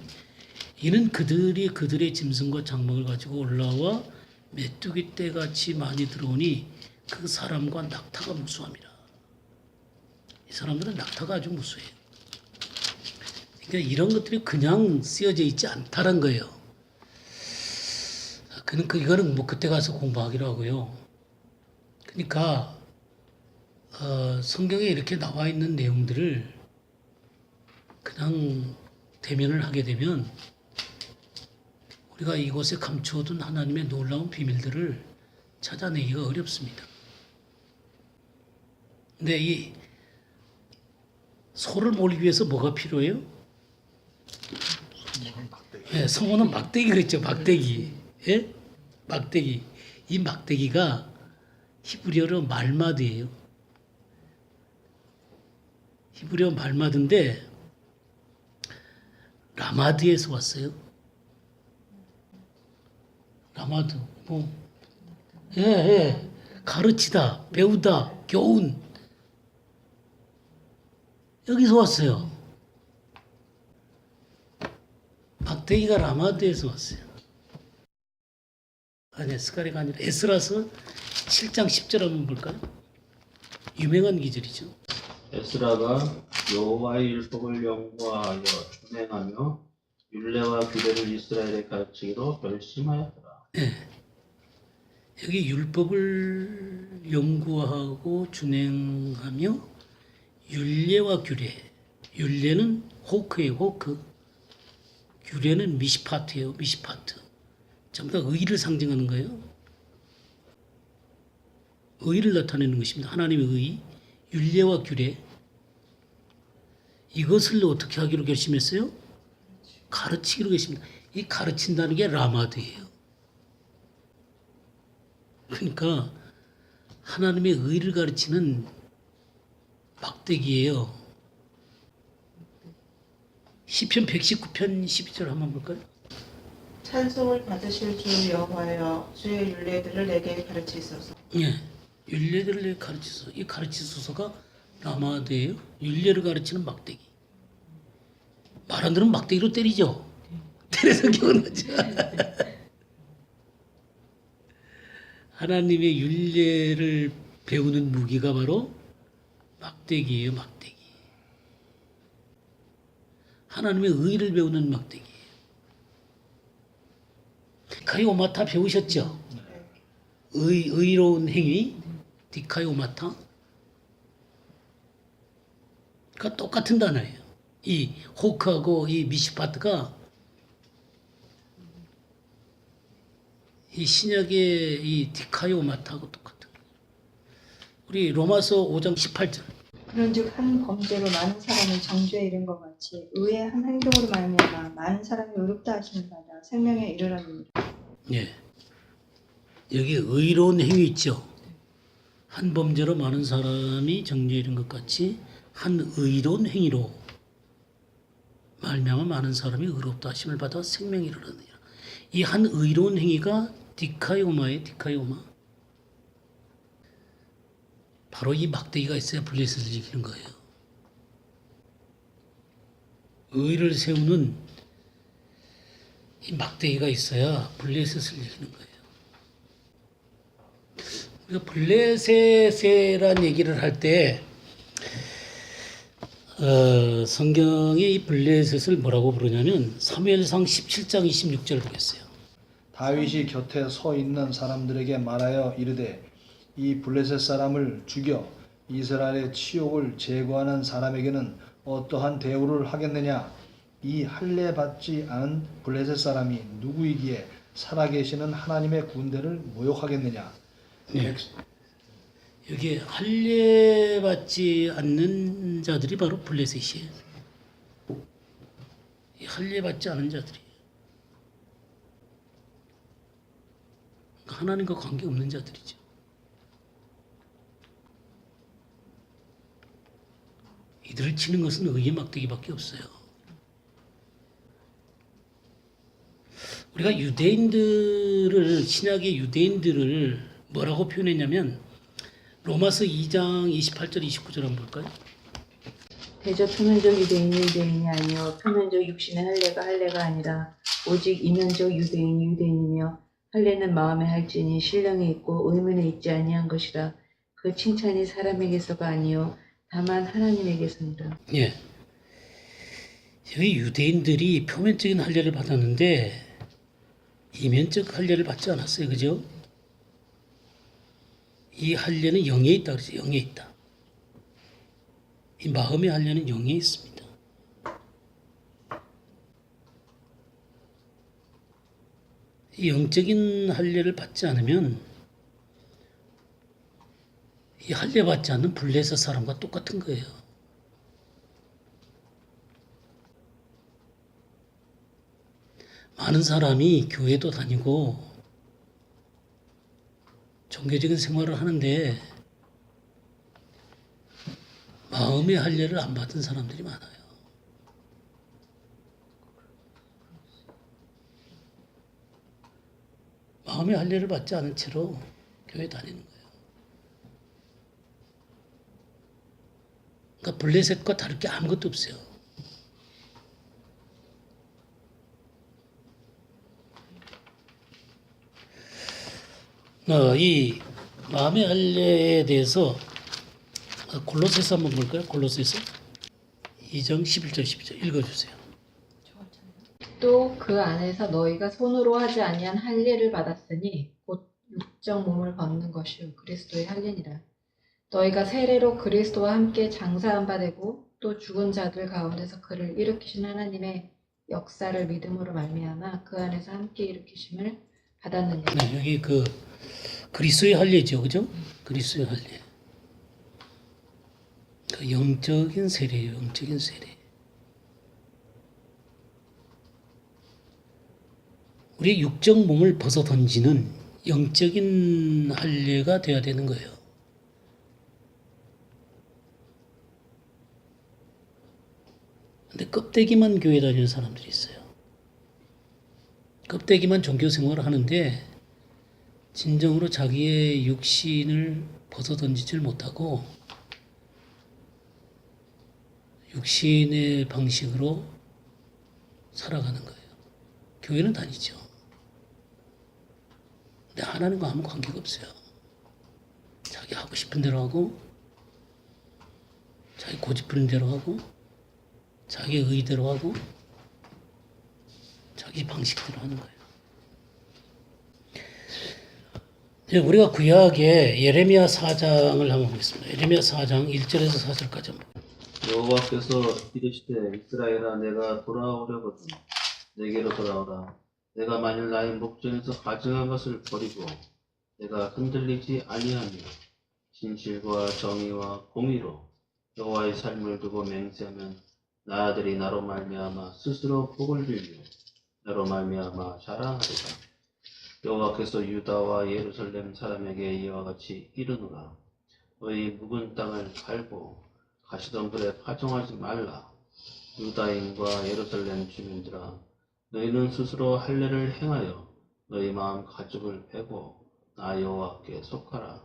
이는 그들이 그들의 짐승과 장막을 가지고 올라와 메뚜기 떼같이 많이 들어오니 그 사람과 낙타가 무수함이라. 이 사람들은 낙타가 아주 무수해요. 그러니까 이런 것들이 그냥 쓰여져 있지 않다는 거예요. 이거는 뭐 그때 가서 공부하기로 하고요. 그러니까 성경에 이렇게 나와 있는 내용들을 그냥 대면을 하게 되면 우리가 이곳에 감추어둔 하나님의 놀라운 비밀들을 찾아내기가 어렵습니다. 근데 이 소를 몰기 위해서 뭐가 필요해요? 예, 성호는 막대기 그랬죠. 막대기. 예? 막대기. 이 막대기가 히브리어로 말마드예요. 히브리어 말마드인데 라마드에서 왔어요. 라마드. 가르치다, 배우다, 교훈. 여기서 왔어요. 막대기가 라마드에서 왔어요. 아니, 스가랴가 아니라 에스라서 7장 10절 한번 볼까요? 유명한 기절이죠. 에스라가 여호와의 율법을 연구하여 준행하며 율례와 규례를 이스라엘에 가르치기로 결심하였더라. 네. 여기 율법을 연구하고 준행하며 율례와 규례. 율례는 호크예요. 호크. 규례는 미시파트예요. 미시파트. 전부 다 의를 상징하는 거예요. 의를 나타내는 것입니다. 하나님의 의, 율례와 규례. 이것을 어떻게 하기로 결심했어요? 가르치기로 결심입니다. 이 가르친다는 게 라마드예요. 그러니까 하나님의 의를 가르치는 막대기예요. 시편 119편 12절 한번 볼까요? 찬송을 받으실 주 여호와여 주의 율례들을 내게 가르치소서. 예, 율례들을 내게 가르치소서. 이 가르치소서가 라마드예요. 율례를 가르치는 막대기. 말 안 들으면 막대기로 때리죠. 때려서 기원하죠. 하나님의 율례를 배우는 무기가 바로 막대기예요. 막대기. 하나님의 의를 배우는 막대기예요. 디카이오마타 배우셨죠? 의로운 행위, 디카이오마타. 그러니까 똑같은 단어예요. 이 호크하고 이 미시파트가 이 신약의 이 디카이오마타하고 똑같은 거예요. 우리 로마서 5장 18절. 그런즉 한 범죄로 많은 사람이 정죄에 이른 것 같이 의의 한 행동으로 말미암아 많은 사람이 의롭다 하심을 받아 생명에 이르렀느니라. 예. 여기 의로운 행위 있죠. 한 범죄로 많은 사람이 정죄에 이른 것 같이 한 의로운 행위로 말미암아 많은 사람이 의롭다 하심을 받아 생명에 이르렀느니라. 이 한 의로운 행위가 디카이오마예요. 디카이오마. 바로 이 막대기가 있어야 블레셋을 지키는 거예요. 의를 세우는 이 막대기가 있어야 블레셋을 지키는 거예요. 우리가 블레셋이라는 얘기를 할 때 성경에 이 블레셋을 뭐라고 부르냐면 사무엘상 17장 26절을 보겠어요. 다윗이 곁에 서 있는 사람들에게 말하여 이르되 이 블레셋 사람을 죽여 이스라엘의 치욕을 제거하는 사람에게는 어떠한 대우를 하겠느냐? 이 할례 받지 않은 블레셋 사람이 누구이기에 살아계시는 하나님의 군대를 모욕하겠느냐? 네. 여기 할례 받지 않는 자들이 바로 블레셋이에요. 이 할례 받지 않은 자들이 하나님과 관계 없는 자들이죠. 이들을 치는 것은 의의 막대기밖에 없어요. 우리가 유대인들을 신약의 유대인들을 뭐라고 표현했냐면 로마서 2장 28절 29절 한번 볼까요? 대저 표면적 유대인이 유대인이 아니요 표면적 육신의 할례가 아니라 오직 이면적 유대인이 유대인이며 할례는 마음에 할지니 신령에 있고 의문에 있지 아니한 것이라 그 칭찬이 사람에게서가 아니요 다만 하나님에게서니라. 예. 여기 유대인들이 표면적인 할례를 받았는데 이면적 할례를 받지 않았어요. 그죠? 이 할례는 영에 있다 그러죠. 영에 있다. 이 마음의 할례는 영에 있습니다. 이 영적인 할례를 받지 않으면 이 할례 받지 않는 블레셋 사람과 똑같은 거예요. 많은 사람이 교회도 다니고 종교적인 생활을 하는데 마음의 할례를 안 받은 사람들이 많아요. 마음의 할례를 받지 않은 채로 교회 다니는 거예요. 그러니까 블레셋과 다를 게 아무것도 없어요. 이 마음의 할례에 대해서 골로새서 한번 볼까요? 골로새서 2장 11절 12절 읽어주세요. 또 그 안에서 너희가 손으로 하지 아니한 할례를 받았으니 곧 육적 몸을 벗는 것이요 그리스도의 할례니라. 너희가 세례로 그리스도와 함께 장사한 바 되고 또 죽은 자들 가운데서 그를 일으키신 하나님의 역사를 믿음으로 말미암아 그 안에서 함께 일으키심을 받았느냐. 네, 여기 그 그리스도의 할례죠, 그죠? 그리스도의 할례. 그 영적인 세례예요, 영적인 세례. 우리의 육적 몸을 벗어 던지는 영적인 할례가 돼야 되는 거예요. 근데 껍데기만 교회 다니는 사람들이 있어요. 껍데기만 종교 생활을 하는데 진정으로 자기의 육신을 벗어 던지질 못하고 육신의 방식으로 살아가는 거예요. 교회는 다니죠. 근데 하나님과 아무 관계가 없어요. 자기 하고 싶은 대로 하고 자기 고집부린 대로 하고 자기 의대로 하고 자기 방식대로 하는 거예요. 이제 우리가 구약의 예레미야 4장을 한번 보겠습니다. 예레미야 4장 1절에서 4절까지 한번. 여호와께서 이르시되 이스라엘아 내가 돌아오려거든 내게로 돌아오라. 내가 만일 나의 목전에서 가증한 것을 버리고 내가 흔들리지 아니하며 진실과 정의와 공의로 여호와의 삶을 두고 맹세하면 나들이 나로 말미암아 스스로 복을 빌며 나로 말미암아 자랑하리라. 여호와께서 유다와 예루살렘 사람에게 이와 같이 이르노라. 너희 묵은 땅을 갈고 가시덤불에 파종하지 말라. 유다인과 예루살렘 주민들아 너희는 스스로 할례를 행하여 너희 마음 가죽을 베고 나 여호와께 속하라.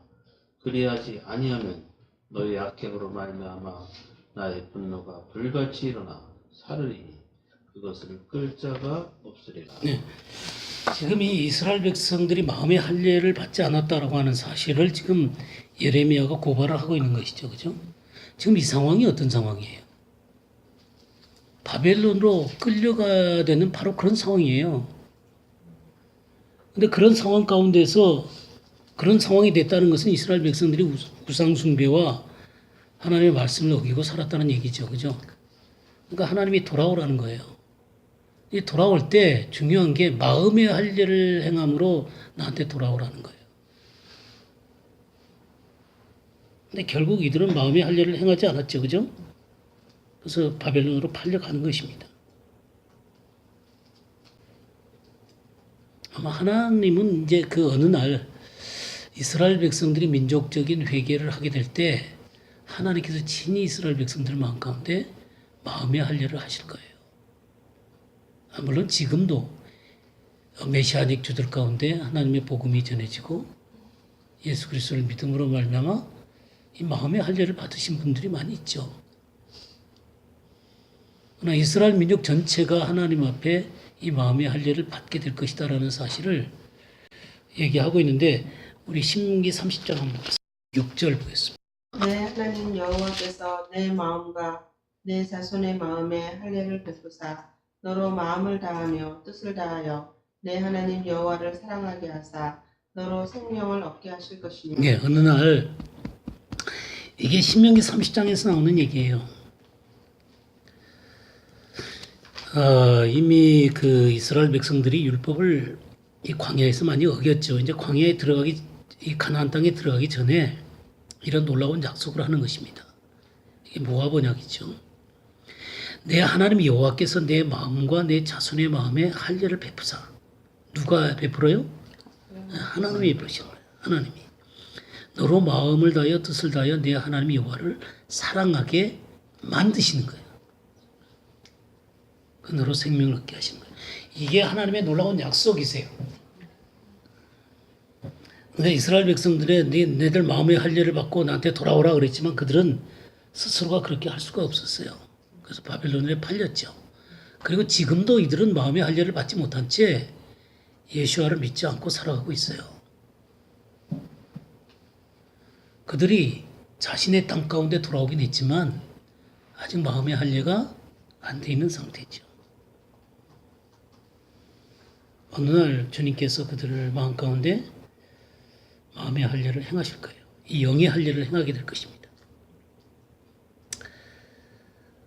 그리하지 아니하면 너희 악행으로 말미암아 나의 분노가 불같이 일어나 사르리니 그것을 끌 자가 없으리라. 네. 지금 이 이스라엘 백성들이 마음의 할례를 받지 않았다라고 하는 사실을 지금 예레미야가 고발을 하고 있는 것이죠. 그죠? 지금 이 상황이 어떤 상황이에요? 바벨론으로 끌려가야 되는 바로 그런 상황이에요. 근데 그런 상황 가운데서 그런 상황이 됐다는 것은 이스라엘 백성들이 우상 숭배와 하나님의 말씀을 어기고 살았다는 얘기죠. 그죠? 그러니까 하나님이 돌아오라는 거예요. 이 돌아올 때 중요한 게 마음의 할례를 행함으로 나한테 돌아오라는 거예요. 근데 결국 이들은 마음의 할례를 행하지 않았죠. 그죠? 그래서 바벨론으로 팔려가는 것입니다. 아마 하나님은 이제 그 어느 날 이스라엘 백성들이 민족적인 회개를 하게 될 때 하나님께서 친히 이스라엘 백성들 마음 가운데 마음의 할례를 하실 거예요. 물론 지금도 메시아닉 주들 가운데 하나님의 복음이 전해지고 예수 그리스도를 믿음으로 말미암아 이 마음의 할례를 받으신 분들이 많이 있죠. 그러나 이스라엘 민족 전체가 하나님 앞에 이 마음의 할례를 받게 될 것이다라는 사실을 얘기하고 있는데 우리 신명기 30장 한번 보겠습니다. 6절 보겠습니다. 내 하나님 여호와께서 내 마음과 내 자손의 마음에 할례를 베푸사 너로 마음을 다하며 뜻을 다하여 내 하나님 여호와를 사랑하게 하사 너로 생명을 얻게 하실 것이니. 네, 어느 날 이게 신명기 30장에서 나오는 얘기예요. 이미 그 이스라엘 백성들이 율법을 이 광야에서 많이 어겼죠. 이제 광야에 들어가기, 이 가나안 땅에 들어가기 전에 이런 놀라운 약속을 하는 것입니다. 이게 모압 언약이죠. 내 하나님 여호와께서 내 마음과 내 자손의 마음에 할례를 베푸사. 누가 베풀어요? 하나님이 베푸시는 거예요. 하나님이. 너로 마음을 다하여 뜻을 다하여 내 하나님 여호와를 사랑하게 만드시는 거예요. 그 너로 생명을 얻게 하시는 거예요. 이게 하나님의 놀라운 약속이세요. 근데 이스라엘 백성들의 너희들 마음의 할례를 받고 나한테 돌아오라 그랬지만 그들은 스스로가 그렇게 할 수가 없었어요. 그래서 바벨론에 팔렸죠. 그리고 지금도 이들은 마음의 할례를 받지 못한 채 예수와를 믿지 않고 살아가고 있어요. 그들이 자신의 땅 가운데 돌아오긴 했지만 아직 마음의 할례가 안 돼 있는 상태죠. 어느 날 주님께서 그들을 마음 가운데 마음의 할례를 행하실 거예요. 이 영의 할례를 행하게 될 것입니다.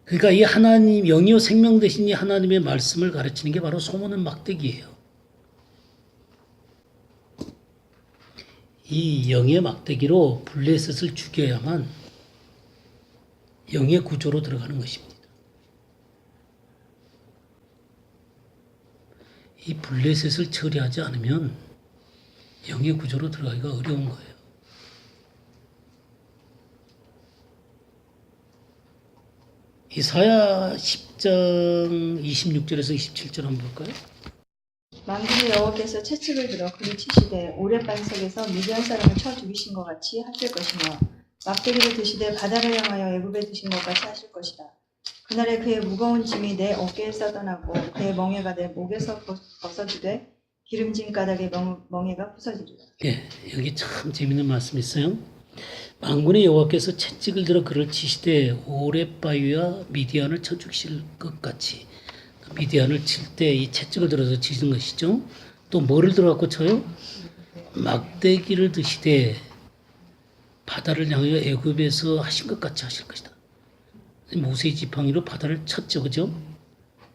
그러니까 이 하나님 영이요 생명 되신 이 하나님의 말씀을 가르치는 게 바로 소문은 막대기예요. 이 영의 막대기로 블레셋을 죽여야만 영의 구조로 들어가는 것입니다. 이 블레셋을 처리하지 않으면 영의 구조로 들어가기가 어려운 거예요. 이사야 10장 26절에서 27절 한번 볼까요? 만군의 여호와께서 채찍을 들어 그를 치시되 오랫반석에서 미디안 사람을 쳐 죽이신 것 같이 하실 것이며 막대기를 드시되 바다를 향하여 애굽에 드신 것 같이 하실 것이다. 그날에 그의 무거운 짐이 내 어깨에 써떠나고 그의 멍에가 내 목에서 벗어지되 기름진 까닭에 멍에가 부서지리라. 예, 여기 참 재밌는 말씀이 있어요. 만군의 여호와께서 채찍을 들어 그를 치시되 오랫바위와 미디안을 쳐 죽이실 것 같이. 미디안을 칠 때 이 채찍을 들어서 치는 것이죠. 또 뭐를 들어갖고 쳐요? 막대기를 드시되 바다를 향하여 애굽에서 하신 것 같이 하실 것이다. 모세의 지팡이로 바다를 쳤죠, 그죠?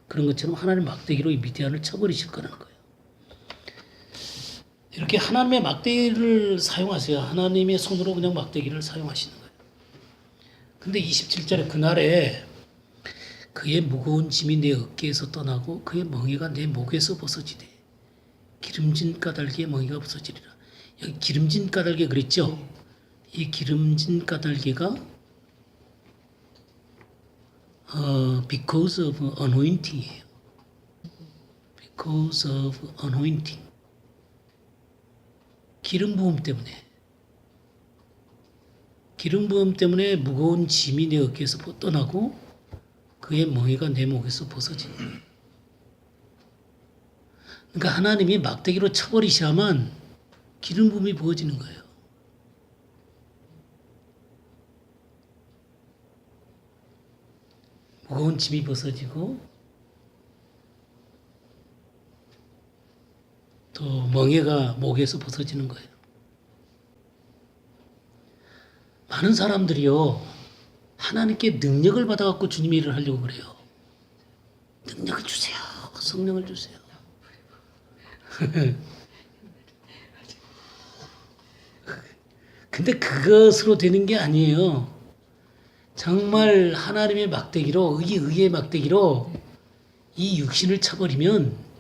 그런 것처럼 하나님의 막대기로 이 미디안을 쳐버리실 거라는 거예요. 이렇게 하나님의 막대기를 사용하세요. 하나님의 손으로 그냥 막대기를 사용하시는 거예요. 근데 27절에 그날에 그의 무거운 짐이 내 어깨에서 떠나고 그의 멍에가 내 목에서 벗어지되 기름진 까닭에 멍에가 벗어지리라. 여기 기름진 까닭에 그랬죠? 이 기름진 까닭에가 because of anointing이에요. because of anointing. 기름 부음 때문에 무거운 짐이 내 어깨에서 떠나고 그의 멍에가 내 목에서 벗어지는 거예요. 그러니까 하나님이 막대기로 쳐버리셔야만 기름 부음이 부어지는 거예요. 무거운 짐이 벗어지고 또 멍에가 목에서 벗어지는 거예요. 많은 사람들이요, 하나님께 능력을 받아갖고 주님의 일을 하려고 그래요. 능력을 주세요. 성령을 주세요. 근데 그것으로 되는 게 아니에요. 정말 하나님의 막대기로, 의의 막대기로 이 육신을 쳐버리면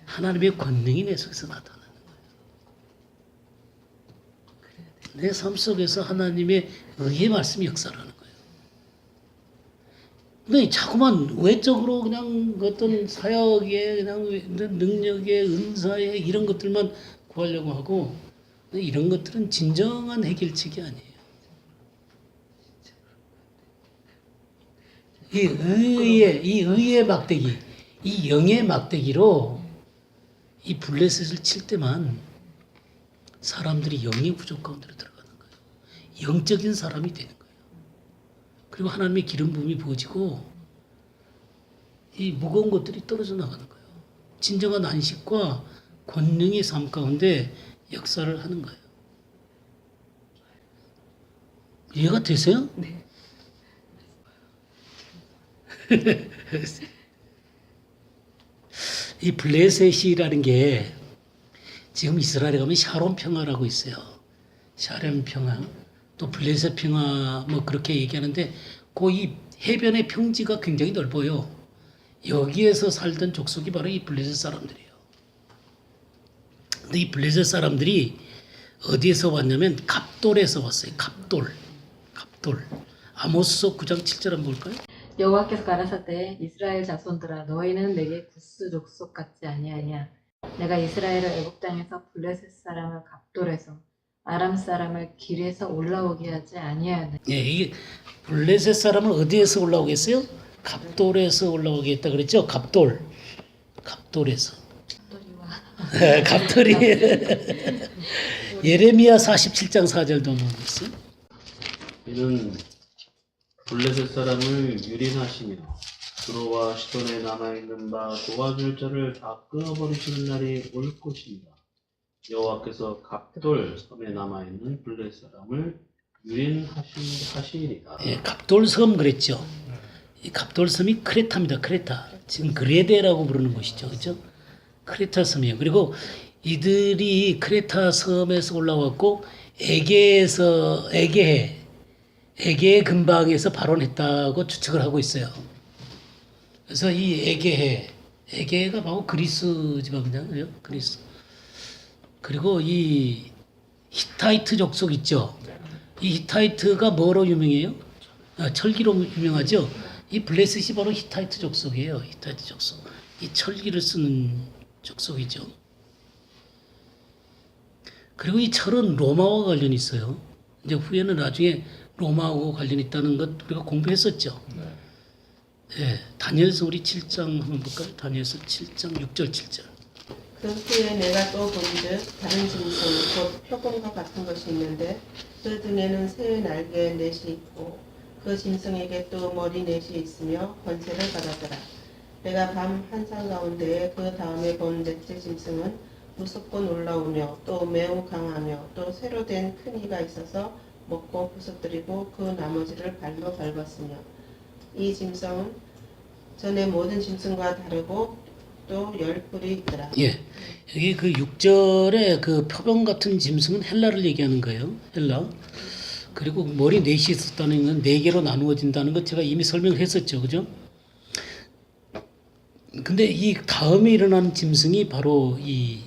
하나님의 권능이 내 속에서 나타나는 거예요. 내 삶 속에서 하나님의 의의 말씀이 역사를 하는 거예요. 근데 자꾸만 외적으로 그냥 어떤 사역에, 그냥 능력에, 은사에 이런 것들만 구하려고 하고, 이런 것들은 진정한 해결책이 아니에요. 이 의의 막대기, 이 영의 막대기로 이 블레셋을 칠 때만 사람들이 영의 부족 가운데로 들어가는 거예요. 영적인 사람이 되는 거예요. 그리고 하나님의 기름 부음이 부어지고 이 무거운 것들이 떨어져 나가는 거예요. 진정한 안식과 권능의 삶 가운데 역사를 하는 거예요. 이해가 되세요? 네. 이 블레셋이라는 게 지금 이스라엘에 가면 샤론 평화라고 있어요. 샤론 평화, 또 블레셋 평화 뭐 그렇게 얘기하는데 그 이 해변의 평지가 굉장히 넓어요. 여기에서 살던 족속이 바로 이 블레셋 사람들이에요. 근데 이 블레셋 사람들이 어디에서 왔냐면 갑돌에서 왔어요. 갑돌. 아모스서 9장 7절 한번 볼까요? 여호와께서 가라사대 이스라엘 자손들아 너희는 내게 구스 족속 같지 아니하냐. 내가 이스라엘을 애굽 땅에서 블레셋 사람을 갑돌에서 아람 사람을 길에서 올라오게 하지 아니하였느냐. 예, 이게 블레셋 사람을 어디에서 올라오게 했어요? 갑돌에서 올라오게 했다 그랬죠? 갑돌에서. 갑돌이. 예레미야 47장 4절도 한번 보겠어요? 이는 블레셋 사람을 유린하시며 두로와 시돈에 남아있는 바 도와줄 자를 다 끊어버리시는 날이 올 것입니다. 여호와께서 갑돌 섬에 남아있는 블레셋 사람을 유인하시니까. 예, 갑돌섬 그랬죠. 이 갑돌섬이 크레타입니다. 크레타. 지금 그레데라고 부르는 곳이죠. 그죠? 크레타 섬이에요. 그리고 이들이 크레타 섬에서 올라왔고 에게해 근방에서 발원했다고 추측을 하고 있어요. 그래서 이 에게해가 바로 그리스 지방이잖아요. 그리스. 그리고 이 히타이트 족속 있죠. 이 히타이트가 뭐로 유명해요? 철기로 유명하죠. 이 블레셋이 바로 히타이트 족속이에요. 히타이트 족속. 이 철기를 쓰는 족속이죠. 그리고 이 철은 로마와 관련이 있어요. 이제 후에는 나중에 로마하고 관련이 있다는 것 우리가 공부했었죠. 네, 다니엘서 우리 7장 한번 볼까요? 다니엘서 7장 6절 7절. 그 후에 내가 또 본즉 다른 짐승 곧 표범과 같은 것이 있는데 그 등에는 새의 날개 넷이 있고 그 짐승에게 또 머리 넷이 있으며 권세를 받았더라. 내가 밤 한상 가운데에 그 다음에 본 넷째 짐승은 무섭고 놀라우며 또 매우 강하며 또 새로 된 큰 이가 있어서 먹고 부서뜨리고 그 나머지를 발로 밟았으며 이 짐승은 전에 모든 짐승과 다르고 또 열 뿔이 있더라. 예, 여기 그 6절에 그 표범 같은 짐승은 헬라를 얘기하는 거예요. 헬라. 그리고 머리 넷이 있었다는 건 네 개로 나누어진다는 것 제가 이미 설명을 했었죠. 그죠? 근데 이 다음에 일어나는 짐승이 바로 이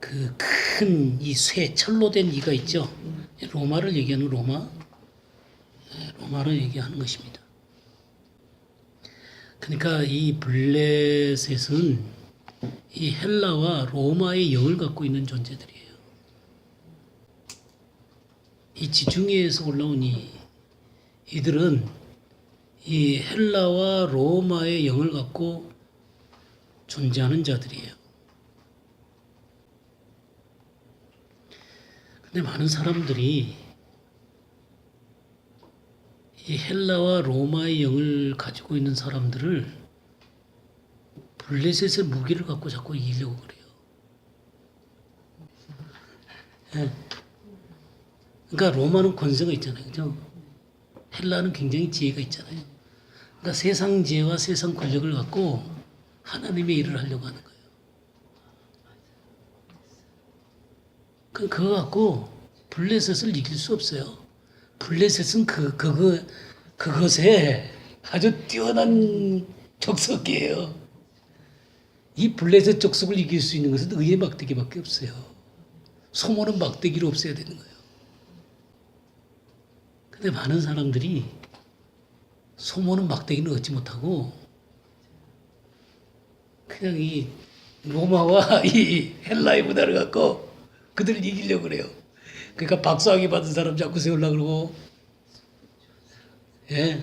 그 큰 이 쇠, 철로 된 이가 있죠. 로마를 얘기하는 로마를 얘기하는 것입니다. 그러니까 이 블레셋은 이 헬라와 로마의 영을 갖고 있는 존재들이에요. 이 지중해에서 올라온 이들은 이 헬라와 로마의 영을 갖고 존재하는 자들이에요. 근데 많은 사람들이 이 헬라와 로마의 영을 가지고 있는 사람들을 블레셋의 무기를 갖고 자꾸 이기려고 그래요. 예. 그러니까 로마는 권세가 있잖아요. 그죠? 헬라는 굉장히 지혜가 있잖아요. 그러니까 세상 지혜와 세상 권력을 갖고 하나님의 일을 하려고 하는 거예요. 그거 갖고 블레셋을 이길 수 없어요. 블레셋은 그것에 아주 뛰어난 족속이에요. 이 블레셋 족속을 이길 수 있는 것은 의의 막대기밖에 없어요. 소모는 막대기로 없애야 되는 거예요. 근데 많은 사람들이 소모는 막대기는 얻지 못하고 그냥 이 로마와 이 헬라의 문화를 갖고 그들을 이기려고 그래요. 그러니까 박사학위 받은 사람 자꾸 세우려고 그러고, 예,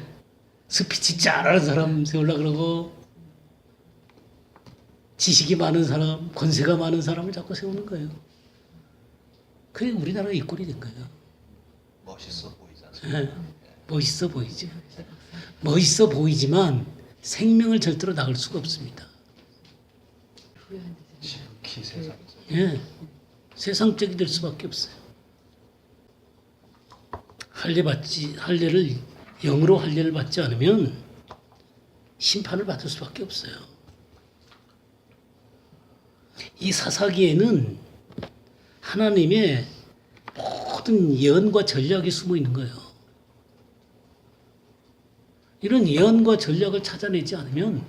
스피치 잘하는 사람 세우려고 그러고, 지식이 많은 사람, 권세가 많은 사람을 자꾸 세우는 거예요. 그게 우리나라가 이 꼴이 된 거예요. 멋있어 보이지 않습니까? 예, 멋있어 보이죠. 멋있어 보이지만 생명을 절대로 나갈 수가 없습니다. 지극히 세상에서. 예, 세상적이 될 수밖에 없어요. 할례를 영으로 할례를 받지 않으면 심판을 받을 수밖에 없어요. 이 사사기에는 하나님의 모든 예언과 전략이 숨어 있는 거예요. 이런 예언과 전략을 찾아내지 않으면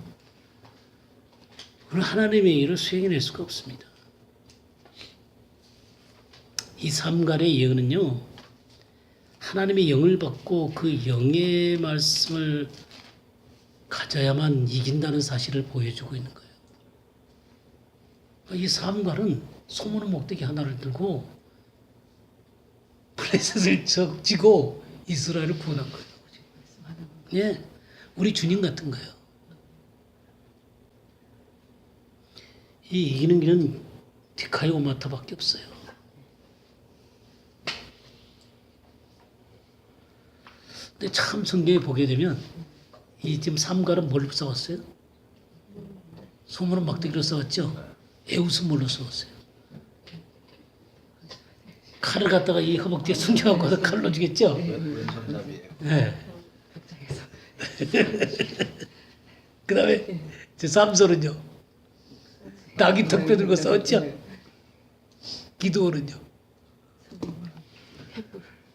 우리는 하나님의 일을 수행해낼 수가 없습니다. 이 삼갈의 예언은요, 하나님의 영을 받고 그 영의 말씀을 가져야만 이긴다는 사실을 보여주고 있는 거예요. 이 삼갈은 소모는 목대기 하나를 들고 블레셋을 지고 이스라엘을 구원한 거예요. 예, 우리 주님 같은 거예요. 이 이기는 길은 디카이오마타밖에 없어요. 근데 참 성경에 보게 되면 이 지금 삼갈은 뭘로 싸웠어요? 소모는 막대기로 싸웠죠. 에우스 뭘로 싸웠어요? 칼을 갖다가 이 허벅지에 숨겨갖고 칼로 주겠죠. 왼손잡이에요. 네. 그다음에 제 삼손은요. 닭이 턱뼈 들고 싸웠죠. 기도원은요.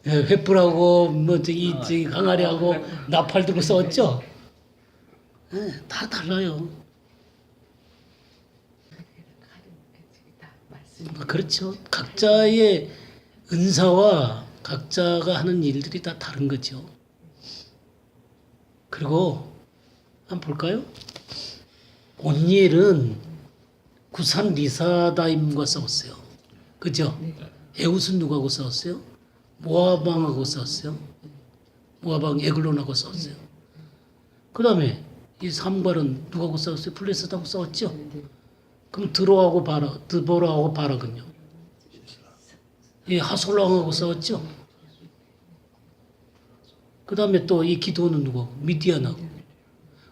예, 횃불하고 뭐 저기 강아리하고 나팔 들고 싸웠죠. 예, 다 달라요. 그렇죠. 각자의 은사와 각자가 하는 일들이 다 다른 거죠. 그리고 한번 볼까요? 온니엘은 구산 리사다임과 싸웠어요. 그죠? 에웃은 누구하고 싸웠어요? 모압 왕하고 싸웠어요. 모압 왕 에글론하고 싸웠어요. 그 다음에 이 삼발은 누구하고 싸웠어요? 블레셋하고 싸웠죠? 그럼 드보라하고 바락은요? 이 하솔랑하고 싸웠죠? 그 다음에 또 이 기도는 누구하고? 미디안하고.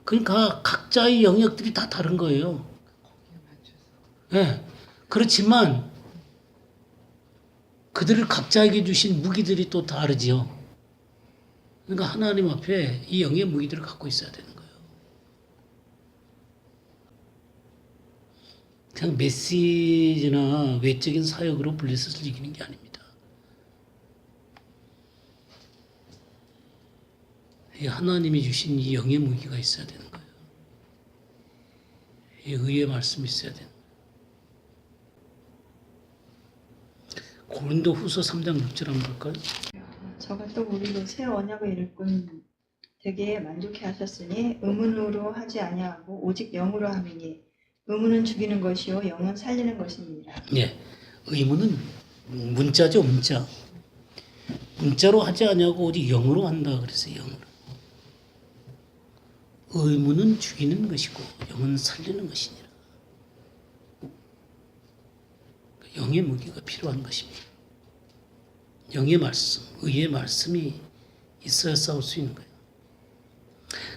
그러니까 각자의 영역들이 다 다른 거예요. 예. 그렇지만 그들을 각자에게 주신 무기들이 또 다르지요. 그러니까 하나님 앞에 이 영의 무기들을 갖고 있어야 되는 거예요. 그냥 메시지나 외적인 사역으로 블레셋을 이기는 게 아닙니다. 이 하나님이 주신 이 영의 무기가 있어야 되는 거예요. 이 의의 말씀이 있어야 되는 거예요. 고린도 후서 3장 6절 한번 볼까요? 저가 또 우리로 새 언약을 일꾼 되게 만족해 하셨으니 의문으로 하지 아니하고 오직 영으로 함이니 의문은 죽이는 것이요 영은 살리는 것입니다. 예, 의문은 문자죠, 문자. 문자로 하지 아니하고 오직 영으로 한다 그랬어요. 영으로. 의문은 죽이는 것이고 영은 살리는 것이니라. 영의 무기가 필요한 것입니다. 영의 말씀, 의의 말씀이 있어야 싸울 수 있는 거예요.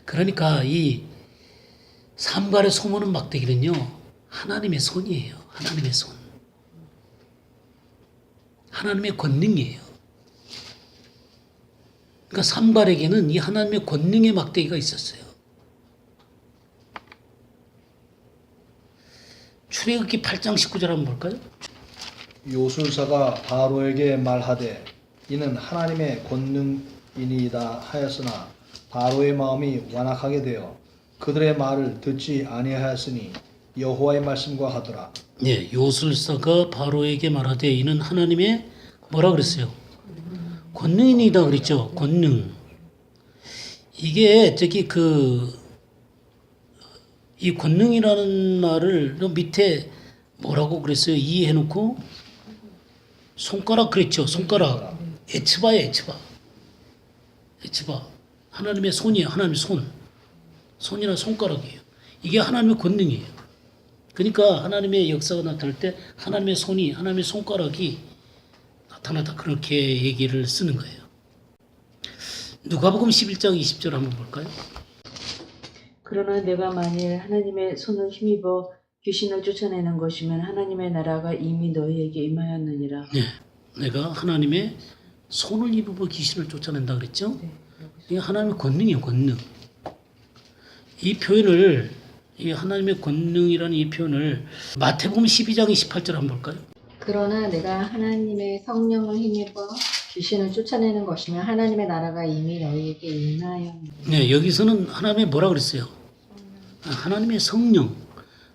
그러니까 이 삼발의 소모는 막대기는요, 하나님의 손이에요. 하나님의 손. 하나님의 권능이에요. 그러니까 삼발에게는 이 하나님의 권능의 막대기가 있었어요. 출애굽기 8장 19절 한번 볼까요? 요술사가 바로에게 말하되 이는 하나님의 권능이니이다 하였으나 바로의 마음이 완악하게 되어 그들의 말을 듣지 아니하였으니 여호와의 말씀과 하더라. 예, 요술사가 바로에게 말하되 이는 하나님의 뭐라 그랬어요? 권능이니이다 그랬죠. 권능. 이게 저기 이 권능이라는 말을 밑에 뭐라고 그랬어요? 이해해놓고 손가락 그랬죠. 손가락. 에츠바예요. 에츠바. 에츠바. 하나님의 손이에요. 하나님의 손. 손이나 손가락이에요. 이게 하나님의 권능이에요. 그러니까 하나님의 역사가 나타날 때 하나님의 손이, 하나님의 손가락이 나타나다 그렇게 얘기를 쓰는 거예요. 누가복음 11장 20절 한번 볼까요? 그러나 내가 만일 하나님의 손을 힘입어 귀신을 쫓아내는 것이면 하나님의 나라가 이미 너희에게 임하였느니라. 네, 내가 하나님의 손을 입어 귀신을 쫓아낸다 그랬죠? 이게 하나님의 권능이에요, 권능. 이 표현을, 이 하나님의 권능이라는 이 표현을 마태복음 12장 28절 한번 볼까요? 그러나 내가 하나님의 성령을 힘입어 귀신을 쫓아내는 것이면 하나님의 나라가 이미 너희에게 임하였느니라. 네, 여기서는 하나님의 뭐라 그랬어요? 하나님의 성령.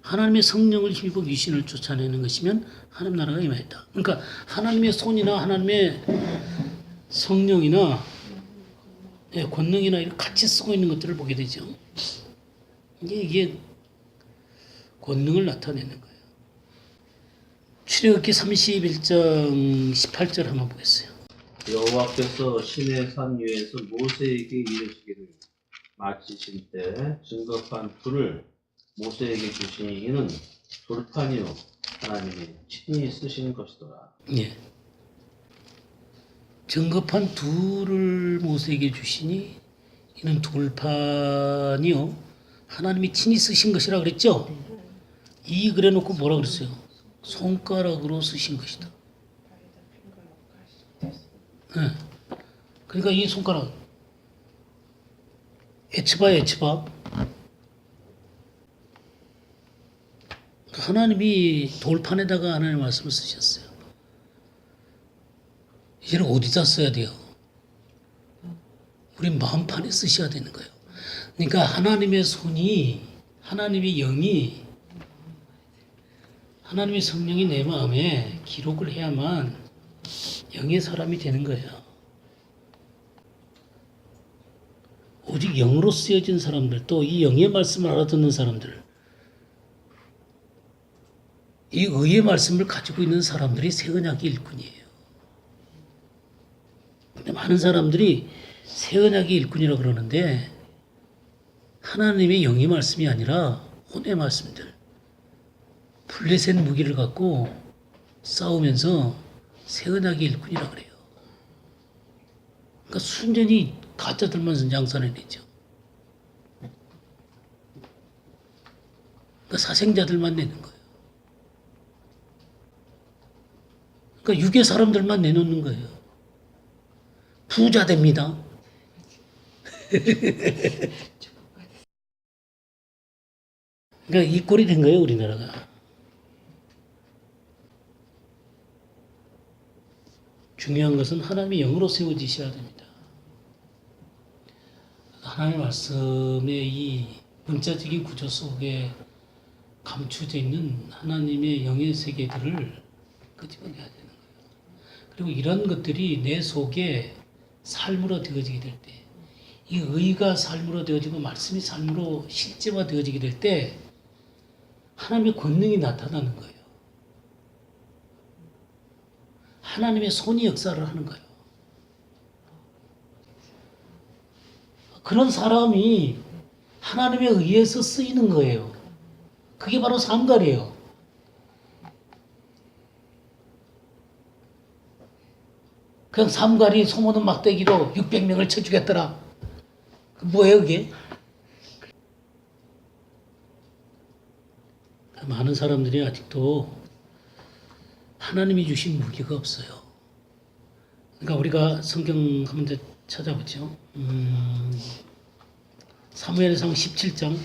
하나님의 성령을 힘입어 귀신을 쫓아내는 것이면 하나님 나라가 임하였다. 그러니까 하나님의 손이나 하나님의 성령이나 권능이나 이렇게 같이 쓰고 있는 것들을 보게 되죠. 이게 권능을 나타내는 거예요. 출애굽기 31장 18절 한번 보겠어요. 여호와께서 시내 산 위에서 모세에게 이르시기를 마치신 때 증거판 둘을 모세에게 주시니 이는 돌판이요 하나님이 친히 쓰신 것이더라. 예. 증거판 둘을 모세에게 주시니 이는 돌판이요 하나님이 친히 쓰신 것이라 그랬죠. 이 그래놓고 뭐라 그랬어요? 손가락으로 쓰신 것이다. 예. 그러니까 이 손가락 에츠바. 하나님이 돌판에다가 하나님의 말씀을 쓰셨어요. 이제는 어디다 써야 돼요? 우리 마음판에 쓰셔야 되는 거예요. 그러니까 하나님의 손이, 하나님의 영이, 하나님의 성령이 내 마음에 기록을 해야만 영의 사람이 되는 거예요. 오직 영으로 쓰여진 사람들, 또 이 영의 말씀을 알아듣는 사람들, 이 의의 말씀을 가지고 있는 사람들이 새 언약의 일꾼이에요. 근데 많은 사람들이 새 언약의 일꾼이라고 그러는데 하나님의 영의 말씀이 아니라 혼의 말씀들, 블레셋 무기를 갖고 싸우면서 새 언약의 일꾼이라고 그래요. 그러니까 순전히 가짜들만 양산해내죠. 그러니까 사생자들만 내는 거예요. 그러니까 육의 사람들만 내놓는 거예요. 부자 됩니다. 그러니까 이 꼴이 된 거예요, 우리나라가. 중요한 것은 하나님의 영으로 세워지셔야 됩니다. 하나님의 말씀의 이 문자적인 구조 속에 감추져 있는 하나님의 영의 세계들을 끄집어내야 되는 거예요. 그리고 이런 것들이 내 속에 삶으로 되어지게 될 때, 이 의가 삶으로 되어지고 말씀이 삶으로 실제화 되어지게 될 때 하나님의 권능이 나타나는 거예요. 하나님의 손이 역사를 하는 거예요. 그런 사람이 하나님에 의해서 쓰이는 거예요. 그게 바로 삼갈이에요. 그냥 삼갈이 소모는 막대기로 600명을 쳐 죽였더라. 뭐예요 그게? 많은 사람들이 아직도 하나님이 주신 무기가 없어요. 그러니까 우리가 성경 한번 더 찾아보죠. 사무엘상 17장